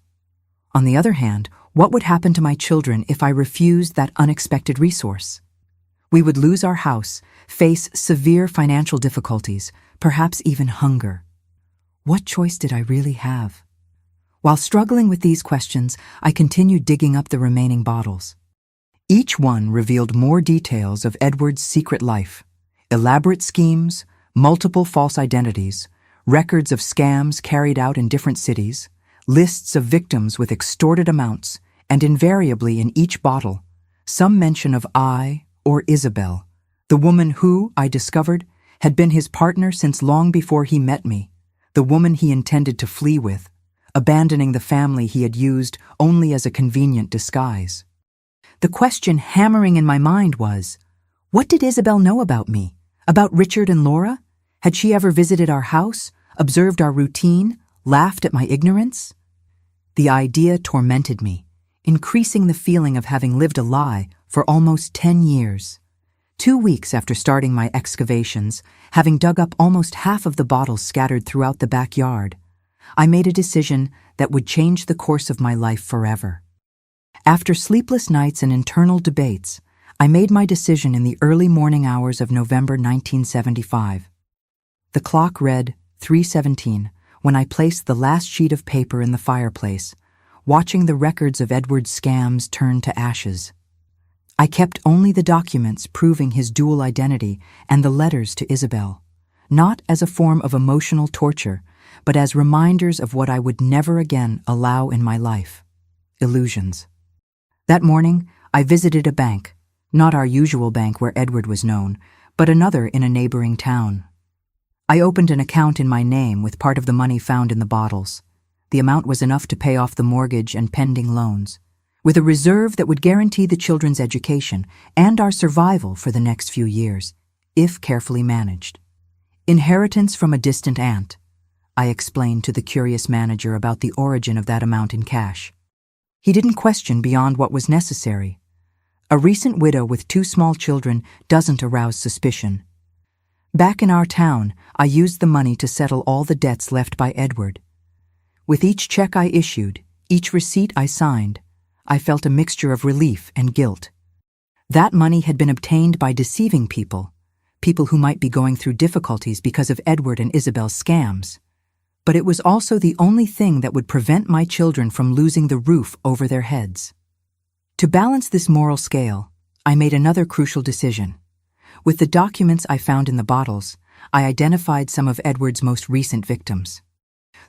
On the other hand, what would happen to my children if I refused that unexpected resource? We would lose our house, face severe financial difficulties, perhaps even hunger. What choice did I really have? While struggling with these questions, I continued digging up the remaining bottles. Each one revealed more details of Edward's secret life: elaborate schemes, multiple false identities, records of scams carried out in different cities, lists of victims with extorted amounts, and invariably in each bottle, some mention of I or Isabel, the woman who, I discovered, had been his partner since long before he met me, the woman he intended to flee with, abandoning the family he had used only as a convenient disguise. The question hammering in my mind was, what did Isabel know about me? About Richard and Laura? Had she ever visited our house, observed our routine, laughed at my ignorance? The idea tormented me, increasing the feeling of having lived a lie for almost 10 years. 2 weeks after starting my excavations, having dug up almost half of the bottles scattered throughout the backyard, I made a decision that would change the course of my life forever. After sleepless nights and internal debates, I made my decision in the early morning hours of November 1975. The clock read 3:17 when I placed the last sheet of paper in the fireplace, watching the records of Edward's scams turn to ashes. I kept only the documents proving his dual identity and the letters to Isabel, not as a form of emotional torture, but as reminders of what I would never again allow in my life: illusions. That morning, I visited a bank, not our usual bank where Edward was known, but another in a neighboring town. I opened an account in my name with part of the money found in the bottles. The amount was enough to pay off the mortgage and pending loans, with a reserve that would guarantee the children's education and our survival for the next few years, if carefully managed. Inheritance from a distant aunt, I explained to the curious manager about the origin of that amount in cash. He didn't question beyond what was necessary. A recent widow with 2 small children doesn't arouse suspicion. Back in our town, I used the money to settle all the debts left by Edward. With each check I issued, each receipt I signed, I felt a mixture of relief and guilt. That money had been obtained by deceiving people who might be going through difficulties because of Edward and Isabel's scams. But it was also the only thing that would prevent my children from losing the roof over their heads. To balance this moral scale, I made another crucial decision. With the documents I found in the bottles, I identified some of Edward's most recent victims.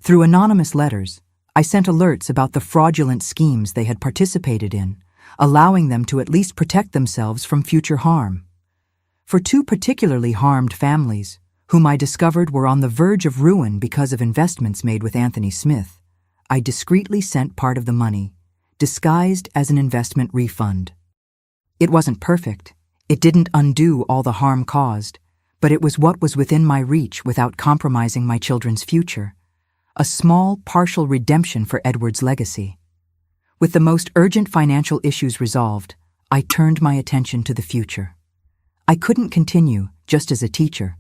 Through anonymous letters, I sent alerts about the fraudulent schemes they had participated in, allowing them to at least protect themselves from future harm. For 2 particularly harmed families, whom I discovered were on the verge of ruin because of investments made with Anthony Smith, I discreetly sent part of the money, disguised as an investment refund. It wasn't perfect. It didn't undo all the harm caused, but it was what was within my reach without compromising my children's future. A small, partial redemption for Edward's legacy. With the most urgent financial issues resolved, I turned my attention to the future. I couldn't continue just as a teacher.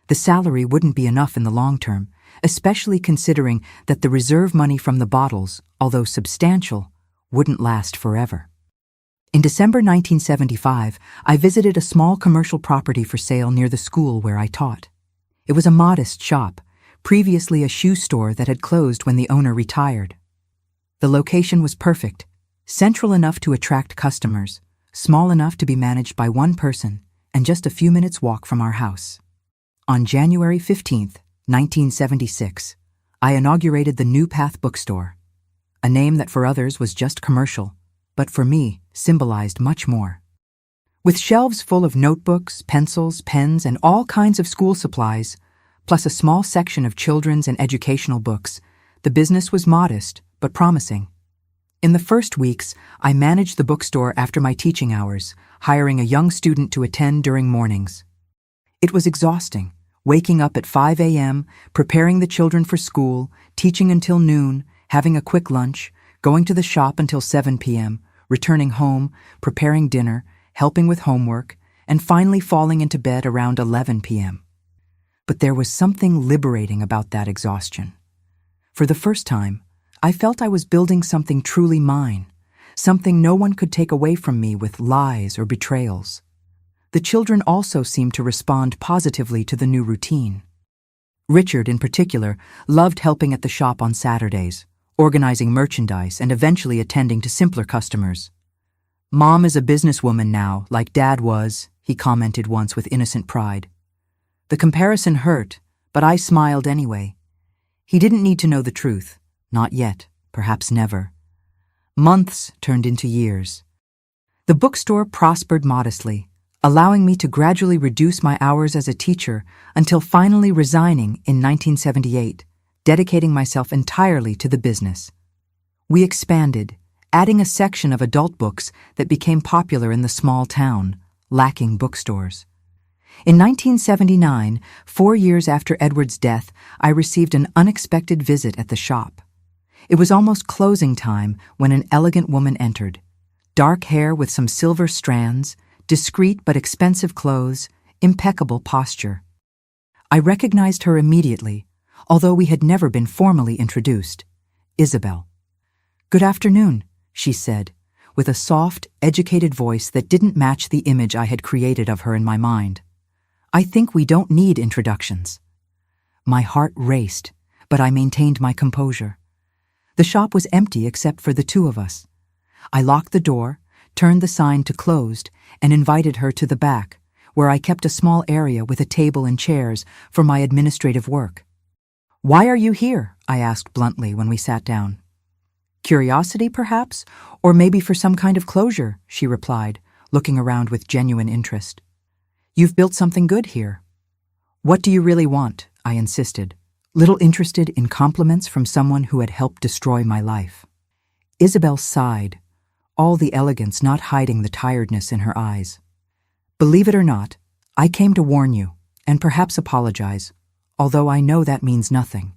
The salary wouldn't be enough in the long term, especially considering that the reserve money from the bottles, although substantial, wouldn't last forever. In December 1975, I visited a small commercial property for sale near the school where I taught. It was a modest shop, previously a shoe store that had closed when the owner retired. The location was perfect, central enough to attract customers, small enough to be managed by one person, and just a few minutes' walk from our house. On January 15, 1976, I inaugurated the New Path Bookstore, a name that for others was just commercial, but for me symbolized much more. With shelves full of notebooks, pencils, pens, and all kinds of school supplies, plus a small section of children's and educational books, the business was modest but promising. In the first weeks, I managed the bookstore after my teaching hours, hiring a young student to attend during mornings. It was exhausting, waking up at 5 a.m., preparing the children for school, teaching until noon, having a quick lunch, going to the shop until 7 p.m., returning home, preparing dinner, helping with homework, and finally falling into bed around 11 p.m. But there was something liberating about that exhaustion. For the first time, I felt I was building something truly mine, something no one could take away from me with lies or betrayals. The children also seemed to respond positively to the new routine. Richard, in particular, loved helping at the shop on Saturdays, organizing merchandise and eventually attending to simpler customers. "Mom is a businesswoman now, like Dad was," he commented once with innocent pride. The comparison hurt, but I smiled anyway. He didn't need to know the truth. Not yet, perhaps never. Months turned into years. The bookstore prospered modestly, allowing me to gradually reduce my hours as a teacher until finally resigning in 1978, dedicating myself entirely to the business. We expanded, adding a section of adult books that became popular in the small town, lacking bookstores. In 1979, 4 years after Edward's death, I received an unexpected visit at the shop. It was almost closing time when an elegant woman entered. Dark hair with some silver strands, discreet but expensive clothes, impeccable posture. I recognized her immediately, although we had never been formally introduced. Isabel. "Good afternoon," she said, with a soft, educated voice that didn't match the image I had created of her in my mind. "I think we don't need introductions." My heart raced, but I maintained my composure. The shop was empty except for the two of us. I locked the door, turned the sign to closed, and invited her to the back, where I kept a small area with a table and chairs for my administrative work. "Why are you here?" I asked bluntly when we sat down. "Curiosity, perhaps, or maybe for some kind of closure," she replied, looking around with genuine interest. "You've built something good here." "What do you really want?" I insisted, little interested in compliments from someone who had helped destroy my life. Isabel sighed, all the elegance not hiding the tiredness in her eyes. "Believe it or not, I came to warn you, and perhaps apologize, although I know that means nothing."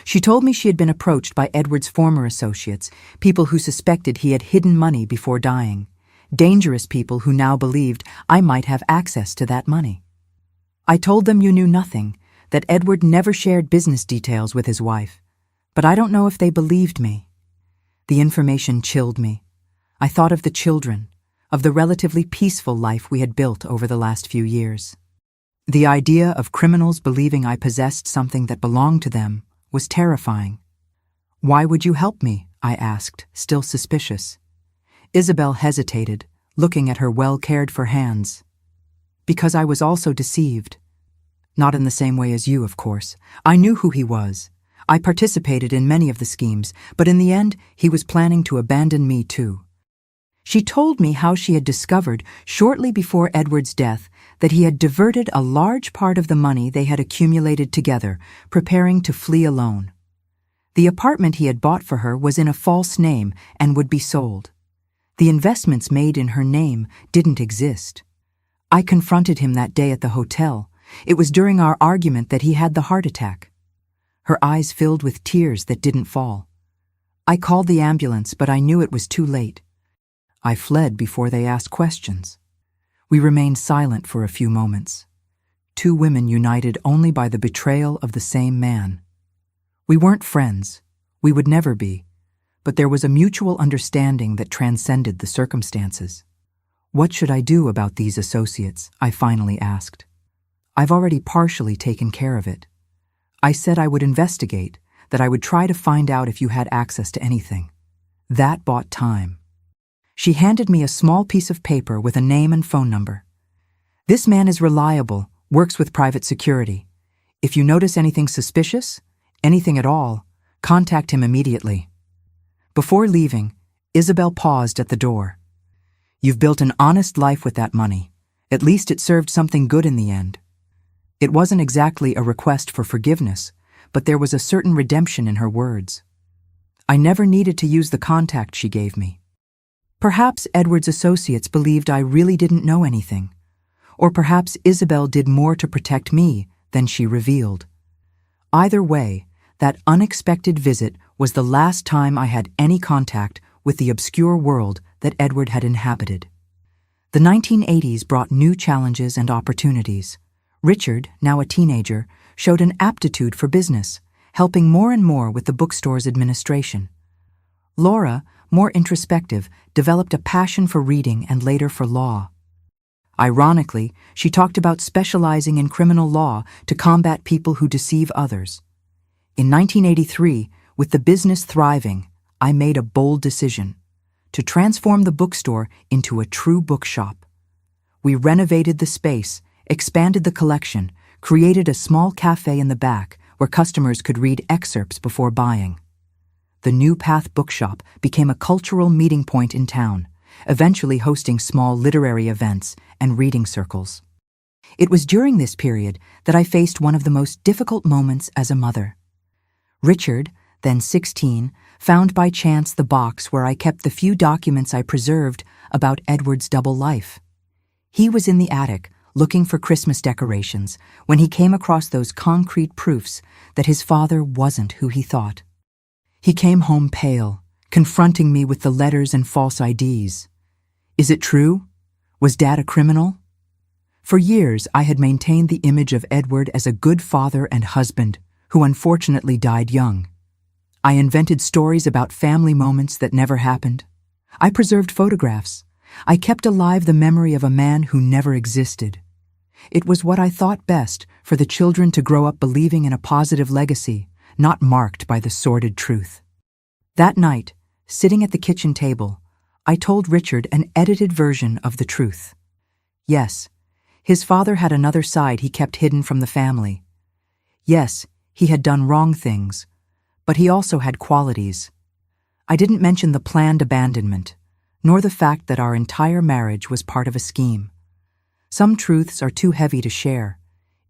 She told me she had been approached by Edward's former associates, people who suspected he had hidden money before dying, dangerous people who now believed I might have access to that money. I told them you knew nothing, that Edward never shared business details with his wife, but I don't know if they believed me. The information chilled me. I thought of the children, of the relatively peaceful life we had built over the last few years. The idea of criminals believing I possessed something that belonged to them was terrifying. "Why would you help me?" I asked, still suspicious. Isabel hesitated, looking at her well-cared-for hands. "Because I was also deceived. Not in the same way as you, of course. I knew who he was. I participated in many of the schemes, but in the end, he was planning to abandon me too." She told me how she had discovered, shortly before Edward's death, that he had diverted a large part of the money they had accumulated together, preparing to flee alone. The apartment he had bought for her was in a false name and would be sold. The investments made in her name didn't exist. I confronted him that day at the hotel. It was during our argument that he had the heart attack. Her eyes filled with tears that didn't fall. I called the ambulance, but I knew it was too late. I fled before they asked questions. We remained silent for a few moments. Two women united only by the betrayal of the same man. We weren't friends. We would never be. But there was a mutual understanding that transcended the circumstances. What should I do about these associates? I finally asked. I've already partially taken care of it. I said I would investigate, that I would try to find out if you had access to anything. That bought time. She handed me a small piece of paper with a name and phone number. This man is reliable, works with private security. If you notice anything suspicious, anything at all, contact him immediately. Before leaving, Isabel paused at the door. You've built an honest life with that money. At least it served something good in the end. It wasn't exactly a request for forgiveness, but there was a certain redemption in her words. I never needed to use the contact she gave me. Perhaps Edward's associates believed I really didn't know anything. Or perhaps Isabel did more to protect me than she revealed. Either way, that unexpected visit was the last time I had any contact with the obscure world that Edward had inhabited. The 1980s brought new challenges and opportunities. Richard, now a teenager, showed an aptitude for business, helping more and more with the bookstore's administration. Laura, more introspective, developed a passion for reading and later for law. Ironically, she talked about specializing in criminal law to combat people who deceive others. In 1983, with the business thriving, I made a bold decision to transform the bookstore into a true bookshop. We renovated the space, expanded the collection, created a small cafe in the back where customers could read excerpts before buying. The New Path Bookshop became a cultural meeting point in town, eventually hosting small literary events and reading circles. It was during this period that I faced one of the most difficult moments as a mother. Richard, then 16, found by chance the box where I kept the few documents I preserved about Edward's double life. He was in the attic, looking for Christmas decorations, when he came across those concrete proofs that his father wasn't who he thought. He came home pale, confronting me with the letters and false IDs. Is it true? Was Dad a criminal? For years, I had maintained the image of Edward as a good father and husband, who unfortunately died young. I invented stories about family moments that never happened. I preserved photographs. I kept alive the memory of a man who never existed. It was what I thought best for the children to grow up believing in a positive legacy, not marked by the sordid truth. That night, sitting at the kitchen table, I told Richard an edited version of the truth. Yes, his father had another side he kept hidden from the family. Yes, he had done wrong things, but he also had qualities. I didn't mention the planned abandonment, nor the fact that our entire marriage was part of a scheme. Some truths are too heavy to share,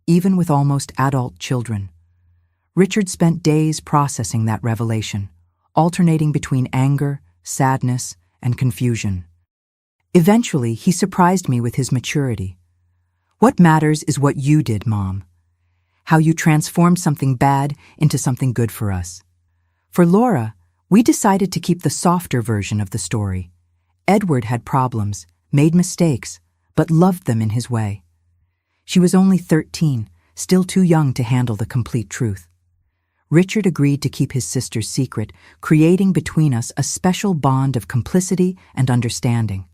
even with almost adult children. Richard spent days processing that revelation, alternating between anger, sadness, and confusion. Eventually, he surprised me with his maturity. What matters is what you did, Mom. How you transformed something bad into something good for us. For Laura, we decided to keep the softer version of the story. Edward had problems, made mistakes, but loved them in his way. She was only 13, still too young to handle the complete truth. Richard agreed to keep his sister's secret, creating between us a special bond of complicity and understanding.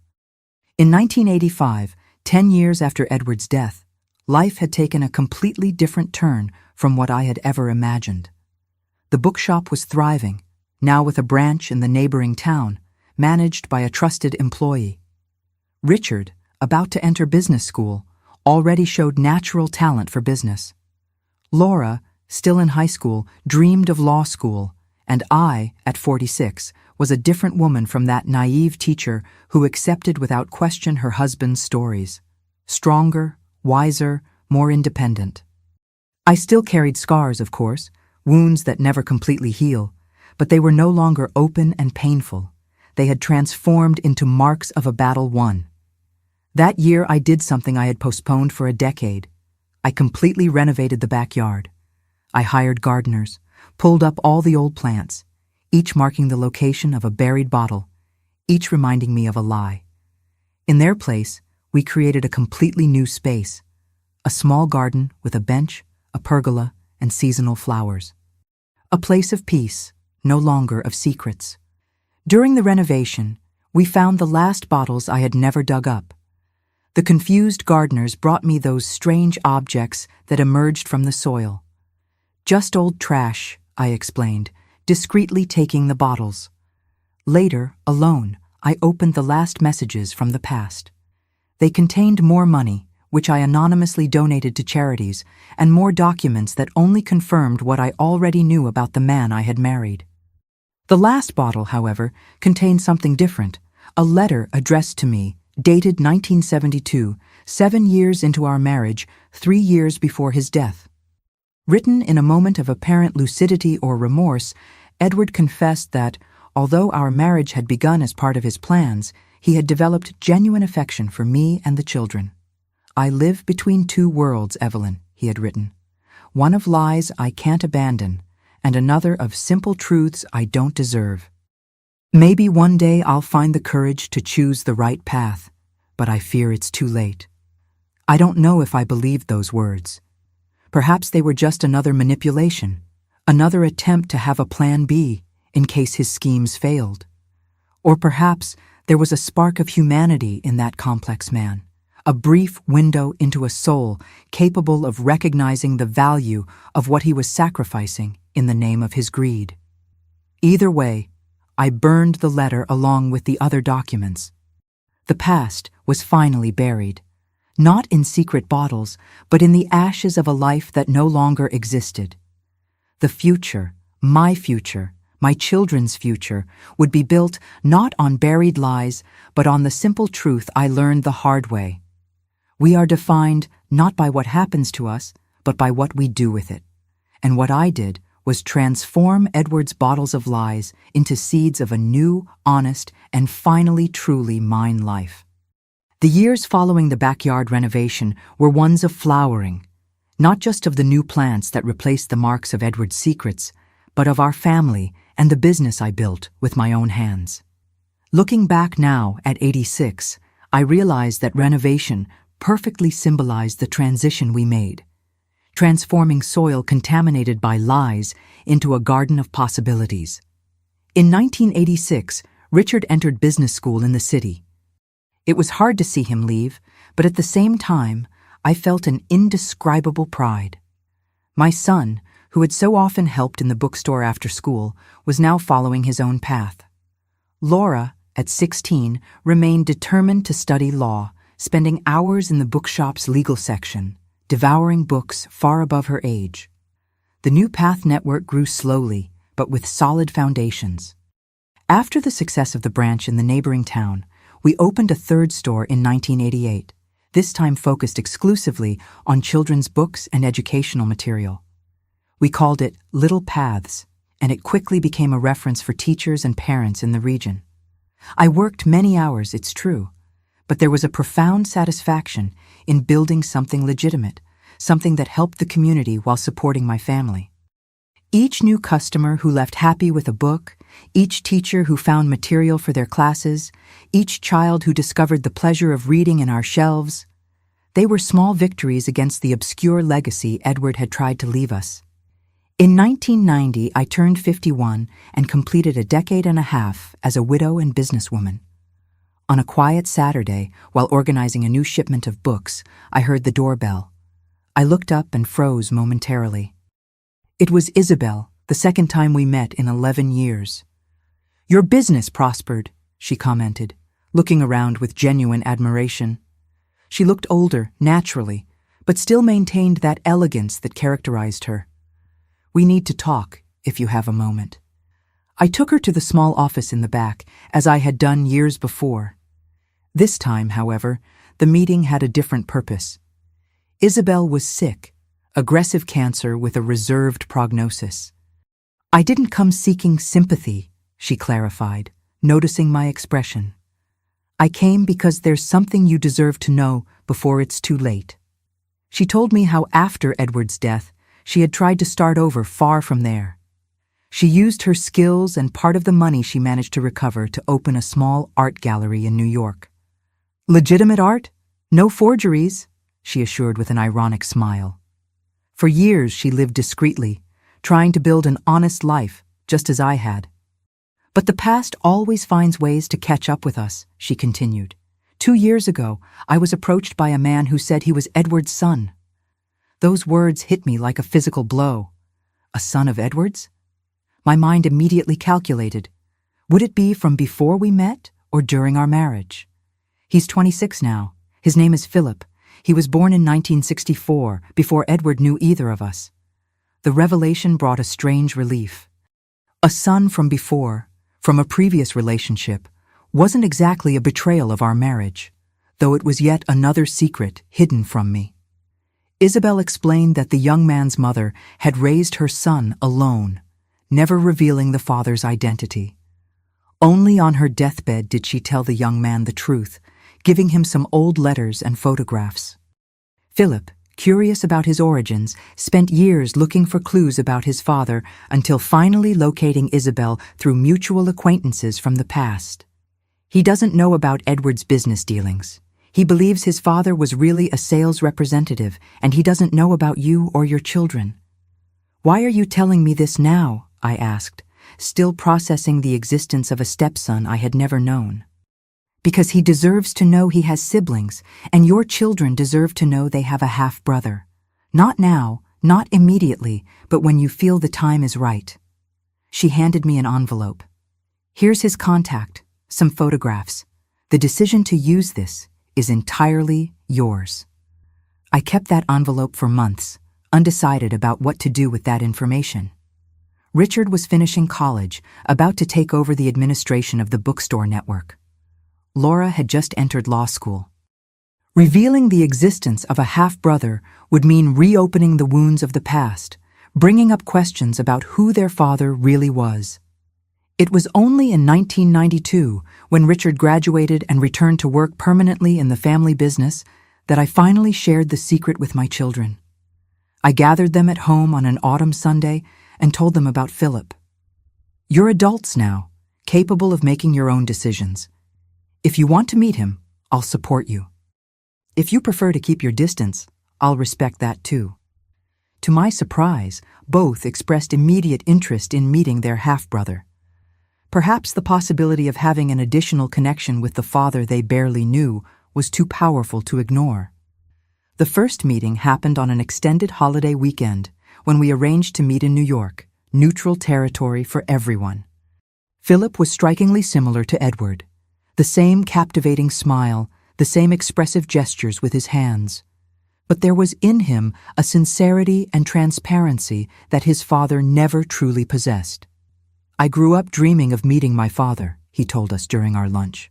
In 1985, 10 years after Edward's death, life had taken a completely different turn from what I had ever imagined. The bookshop was thriving, now with a branch in the neighboring town, managed by a trusted employee. Richard, about to enter business school, already showed natural talent for business. Laura, still in high school, dreamed of law school, and I, at 46, was a different woman from that naive teacher who accepted without question her husband's stories. Stronger, wiser, more independent. I still carried scars, of course, wounds that never completely heal, but they were no longer open and painful. They had transformed into marks of a battle won. That year I did something I had postponed for a decade. I completely renovated the backyard. I hired gardeners, pulled up all the old plants, each marking the location of a buried bottle, each reminding me of a lie. In their place, we created a completely new space, a small garden with a bench, a pergola, and seasonal flowers. A place of peace, no longer of secrets. During the renovation, we found the last bottles I had never dug up. The confused gardeners brought me those strange objects that emerged from the soil. Just old trash, I explained, discreetly taking the bottles. Later, alone, I opened the last messages from the past. They contained more money, which I anonymously donated to charities, and more documents that only confirmed what I already knew about the man I had married. The last bottle, however, contained something different, a letter addressed to me, dated 1972, 7 years into our marriage, 3 years before his death. Written in a moment of apparent lucidity or remorse, Edward confessed that, although our marriage had begun as part of his plans, he had developed genuine affection for me and the children. "I live between two worlds, Evelyn," he had written. "One of lies I can't abandon, and another of simple truths I don't deserve. Maybe one day I'll find the courage to choose the right path, but I fear it's too late." I don't know if I believed those words. Perhaps they were just another manipulation, another attempt to have a plan B in case his schemes failed. Or perhaps there was a spark of humanity in that complex man, a brief window into a soul capable of recognizing the value of what he was sacrificing in the name of his greed. Either way, I burned the letter along with the other documents. The past was finally buried, not in secret bottles, but in the ashes of a life that no longer existed. The future, my children's future, would be built not on buried lies, but on the simple truth I learned the hard way. We are defined not by what happens to us, but by what we do with it. And what I did was transform Edward's bottles of lies into seeds of a new, honest, and finally truly mine life. The years following the backyard renovation were ones of flowering, not just of the new plants that replaced the marks of Edward's secrets, but of our family and the business I built with my own hands. Looking back now at 86, I realize that renovation perfectly symbolized the transition we made, transforming soil contaminated by lies into a garden of possibilities. In 1986, Richard entered business school in the city. It was hard to see him leave, but at the same time, I felt an indescribable pride. My son, who had so often helped in the bookstore after school, was now following his own path. Laura, at 16, remained determined to study law, spending hours in the bookshop's legal section, devouring books far above her age. The New Path network grew slowly, but with solid foundations. After the success of the branch in the neighboring town, we opened a third store in 1988, this time focused exclusively on children's books and educational material. We called it Little Paths, and it quickly became a reference for teachers and parents in the region. I worked many hours, it's true, but there was a profound satisfaction in building something legitimate, something that helped the community while supporting my family. Each new customer who left happy with a book, each teacher who found material for their classes, each child who discovered the pleasure of reading in our shelves, they were small victories against the obscure legacy Edward had tried to leave us. In 1990, I turned 51 and completed a decade and a half as a widow and businesswoman. On a quiet Saturday, while organizing a new shipment of books, I heard the doorbell. I looked up and froze momentarily. It was Isabel, the second time we met in 11 years. "Your business prospered," she commented, looking around with genuine admiration. She looked older, naturally, but still maintained that elegance that characterized her. "We need to talk, if you have a moment." I took her to the small office in the back, as I had done years before. This time, however, the meeting had a different purpose. Isabel was sick, aggressive cancer with a reserved prognosis. I didn't come seeking sympathy, she clarified, noticing my expression. I came because there's something you deserve to know before it's too late. She told me how after Edward's death, she had tried to start over far from there. She used her skills and part of the money she managed to recover to open a small art gallery in New York. Legitimate art? No forgeries, she assured with an ironic smile. For years she lived discreetly, trying to build an honest life, just as I had. But the past always finds ways to catch up with us, she continued. 2 years ago, I was approached by a man who said he was Edward's son. Those words hit me like a physical blow. A son of Edward's? My mind immediately calculated. Would it be from before we met or during our marriage? He's 26 now. His name is Philip. He was born in 1964, before Edward knew either of us. The revelation brought a strange relief. A son from before, from a previous relationship, wasn't exactly a betrayal of our marriage, though it was yet another secret hidden from me. Isabel explained that the young man's mother had raised her son alone, never revealing the father's identity. Only on her deathbed did she tell the young man the truth, giving him some old letters and photographs. Philip, curious about his origins, spent years looking for clues about his father until finally locating Isabel through mutual acquaintances from the past. He doesn't know about Edward's business dealings. He believes his father was really a sales representative, and he doesn't know about you or your children. Why are you telling me this now? I asked, still processing the existence of a stepson I had never known. Because he deserves to know he has siblings, and your children deserve to know they have a half-brother. Not now, not immediately, but when you feel the time is right. She handed me an envelope. Here's his contact, some photographs. The decision to use this is entirely yours. I kept that envelope for months, undecided about what to do with that information. Richard was finishing college, about to take over the administration of the bookstore network. Laura had just entered law school. Revealing the existence of a half-brother would mean reopening the wounds of the past, bringing up questions about who their father really was. It was only in 1992, when Richard graduated and returned to work permanently in the family business, that I finally shared the secret with my children. I gathered them at home on an autumn Sunday and told them about Philip. You're adults now, capable of making your own decisions. If you want to meet him, I'll support you. If you prefer to keep your distance, I'll respect that too. To my surprise, both expressed immediate interest in meeting their half-brother. Perhaps the possibility of having an additional connection with the father they barely knew was too powerful to ignore. The first meeting happened on an extended holiday weekend when we arranged to meet in New York, neutral territory for everyone. Philip was strikingly similar to Edward. The same captivating smile, the same expressive gestures with his hands. But there was in him a sincerity and transparency that his father never truly possessed. I grew up dreaming of meeting my father, he told us during our lunch.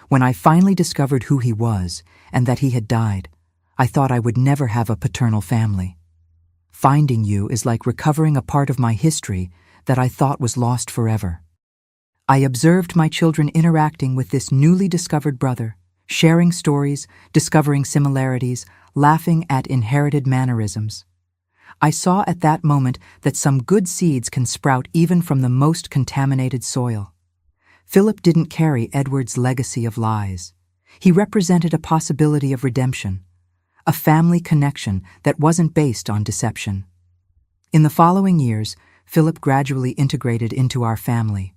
When I finally discovered who he was and that he had died, I thought I would never have a paternal family. Finding you is like recovering a part of my history that I thought was lost forever. I observed my children interacting with this newly discovered brother, sharing stories, discovering similarities, laughing at inherited mannerisms. I saw at that moment that some good seeds can sprout even from the most contaminated soil. Philip didn't carry Edward's legacy of lies. He represented a possibility of redemption, a family connection that wasn't based on deception. In the following years, Philip gradually integrated into our family.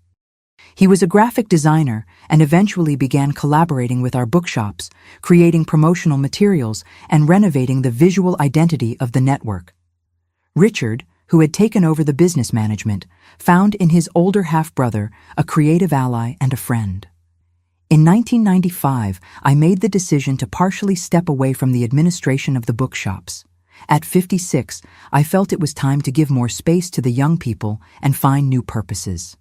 He was a graphic designer and eventually began collaborating with our bookshops, creating promotional materials and renovating the visual identity of the network. Richard, who had taken over the business management, found in his older half-brother a creative ally and a friend. In 1995, I made the decision to partially step away from the administration of the bookshops. At 56, I felt it was time to give more space to the young people and find new purposes.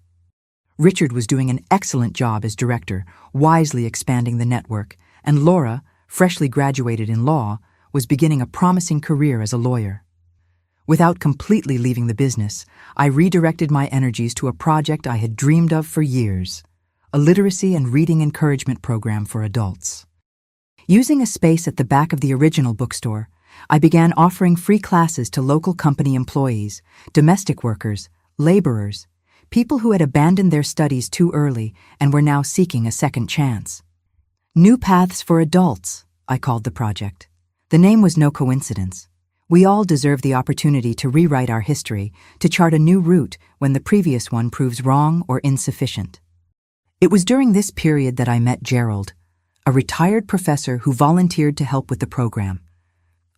Richard was doing an excellent job as director, wisely expanding the network, and Laura, freshly graduated in law, was beginning a promising career as a lawyer. Without completely leaving the business, I redirected my energies to a project I had dreamed of for years, a literacy and reading encouragement program for adults. Using a space at the back of the original bookstore, I began offering free classes to local company employees, domestic workers, laborers, people who had abandoned their studies too early and were now seeking a second chance. New Paths for Adults, I called the project. The name was no coincidence. We all deserve the opportunity to rewrite our history, to chart a new route when the previous one proves wrong or insufficient. It was during this period that I met Gerald, a retired professor who volunteered to help with the program.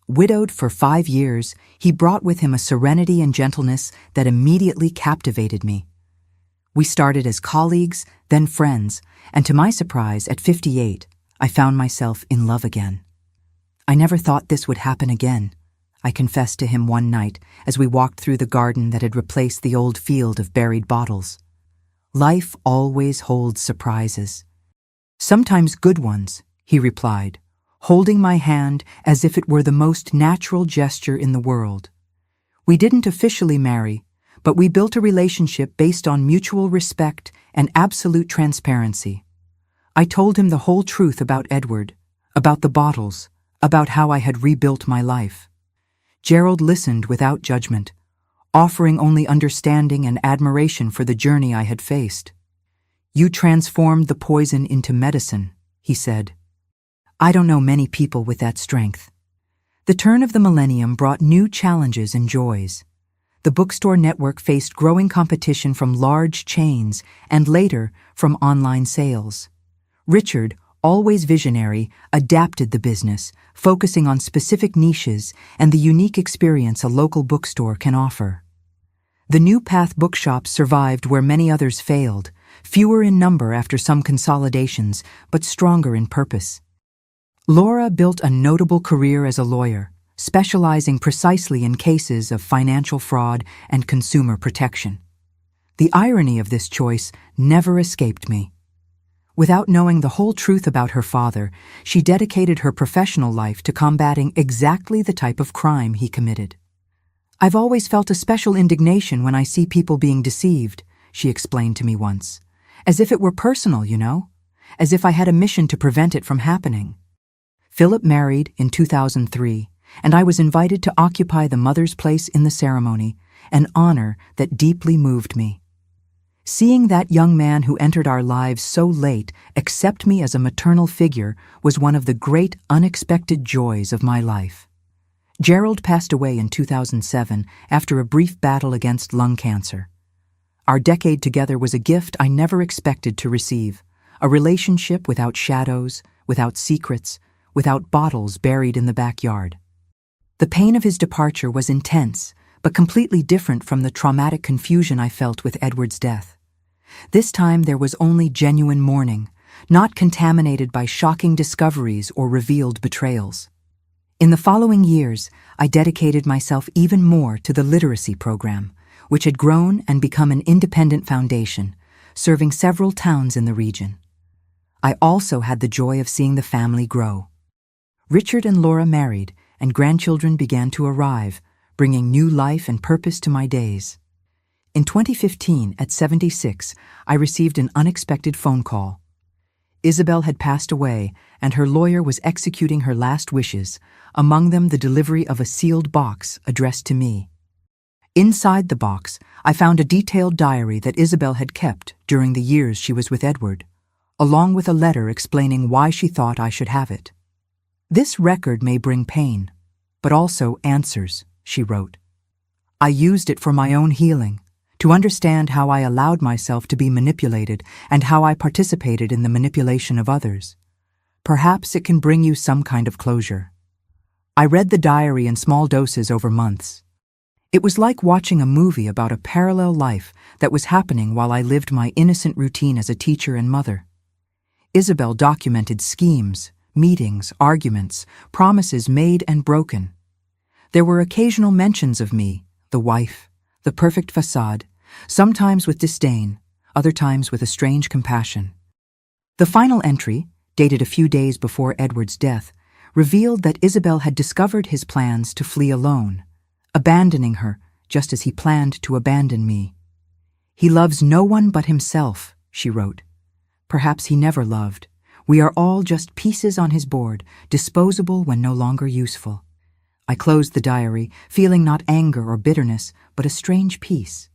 Widowed for 5 years, he brought with him a serenity and gentleness that immediately captivated me. We started as colleagues, then friends, and to my surprise, at 58, I found myself in love again. I never thought this would happen again, I confessed to him one night as we walked through the garden that had replaced the old field of buried bottles. Life always holds surprises. Sometimes good ones, he replied, holding my hand as if it were the most natural gesture in the world. We didn't officially marry, but we built a relationship based on mutual respect and absolute transparency. I told him the whole truth about Edward, about the bottles, about how I had rebuilt my life. Gerald listened without judgment, offering only understanding and admiration for the journey I had faced. "You transformed the poison into medicine," he said. I don't know many people with that strength. The turn of the millennium brought new challenges and joys. The bookstore network faced growing competition from large chains and later from online sales. Richard, always visionary, adapted the business, focusing on specific niches and the unique experience a local bookstore can offer. The New Path bookshops survived where many others failed, fewer in number after some consolidations, but stronger in purpose. Laura built a notable career as a lawyer, specializing precisely in cases of financial fraud and consumer protection. The irony of this choice never escaped me. Without knowing the whole truth about her father, she dedicated her professional life to combating exactly the type of crime he committed. "I've always felt a special indignation when I see people being deceived," she explained to me once. "As if it were personal, you know? As if I had a mission to prevent it from happening." Philip married in 2003, and I was invited to occupy the mother's place in the ceremony, an honor that deeply moved me. Seeing that young man who entered our lives so late accept me as a maternal figure was one of the great unexpected joys of my life. Gerald passed away in 2007 after a brief battle against lung cancer. Our decade together was a gift I never expected to receive, a relationship without shadows, without secrets, without bottles buried in the backyard. The pain of his departure was intense, but completely different from the traumatic confusion I felt with Edward's death. This time there was only genuine mourning, not contaminated by shocking discoveries or revealed betrayals. In the following years, I dedicated myself even more to the literacy program, which had grown and become an independent foundation, serving several towns in the region. I also had the joy of seeing the family grow. Richard and Laura married, and grandchildren began to arrive, bringing new life and purpose to my days. In 2015, at 76, I received an unexpected phone call. Isabel had passed away, and her lawyer was executing her last wishes, among them the delivery of a sealed box addressed to me. Inside the box, I found a detailed diary that Isabel had kept during the years she was with Edward, along with a letter explaining why she thought I should have it. "This record may bring pain, but also answers," she wrote. "I used it for my own healing, to understand how I allowed myself to be manipulated and how I participated in the manipulation of others. Perhaps it can bring you some kind of closure." I read the diary in small doses over months. It was like watching a movie about a parallel life that was happening while I lived my innocent routine as a teacher and mother. Isabel documented schemes, meetings, arguments, promises made and broken. There were occasional mentions of me, the wife, the perfect facade, sometimes with disdain, other times with a strange compassion. The final entry, dated a few days before Edward's death, revealed that Isabel had discovered his plans to flee alone, abandoning her just as he planned to abandon me. "He loves no one but himself," she wrote. "Perhaps he never loved. We are all just pieces on his board, disposable when no longer useful." I closed the diary, feeling not anger or bitterness, but a strange peace.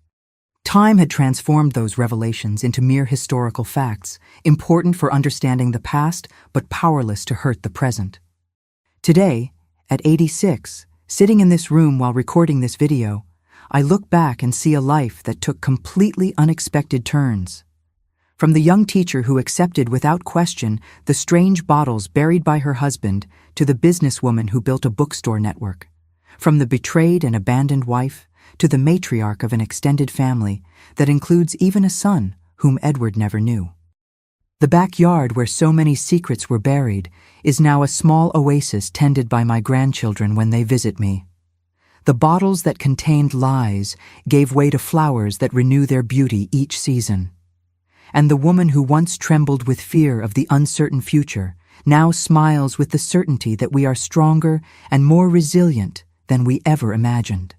Time had transformed those revelations into mere historical facts, important for understanding the past, but powerless to hurt the present. Today, at 86, sitting in this room while recording this video, I look back and see a life that took completely unexpected turns. From the young teacher who accepted without question the strange bottles buried by her husband to the businesswoman who built a bookstore network. From the betrayed and abandoned wife to the matriarch of an extended family that includes even a son whom Edward never knew. The backyard where so many secrets were buried is now a small oasis tended by my grandchildren when they visit me. The bottles that contained lies gave way to flowers that renew their beauty each season. And the woman who once trembled with fear of the uncertain future now smiles with the certainty that we are stronger and more resilient than we ever imagined.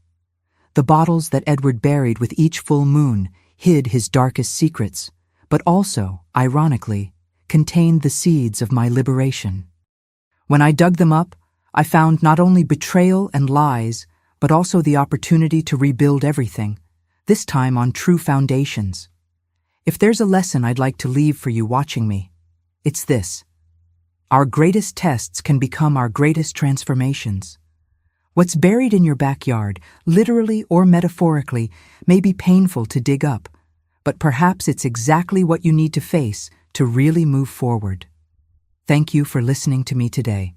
The bottles that Edward buried with each full moon hid his darkest secrets, but also, ironically, contained the seeds of my liberation. When I dug them up, I found not only betrayal and lies, but also the opportunity to rebuild everything, this time on true foundations. If there's a lesson I'd like to leave for you watching me, it's this. Our greatest tests can become our greatest transformations. What's buried in your backyard, literally or metaphorically, may be painful to dig up, but perhaps it's exactly what you need to face to really move forward. Thank you for listening to me today.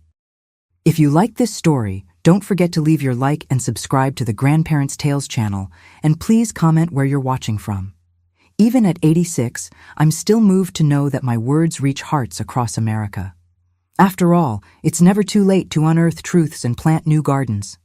If you like this story, don't forget to leave your like and subscribe to the Grandparents' Tales channel, and please comment where you're watching from. Even at 86, I'm still moved to know that my words reach hearts across America. After all, it's never too late to unearth truths and plant new gardens.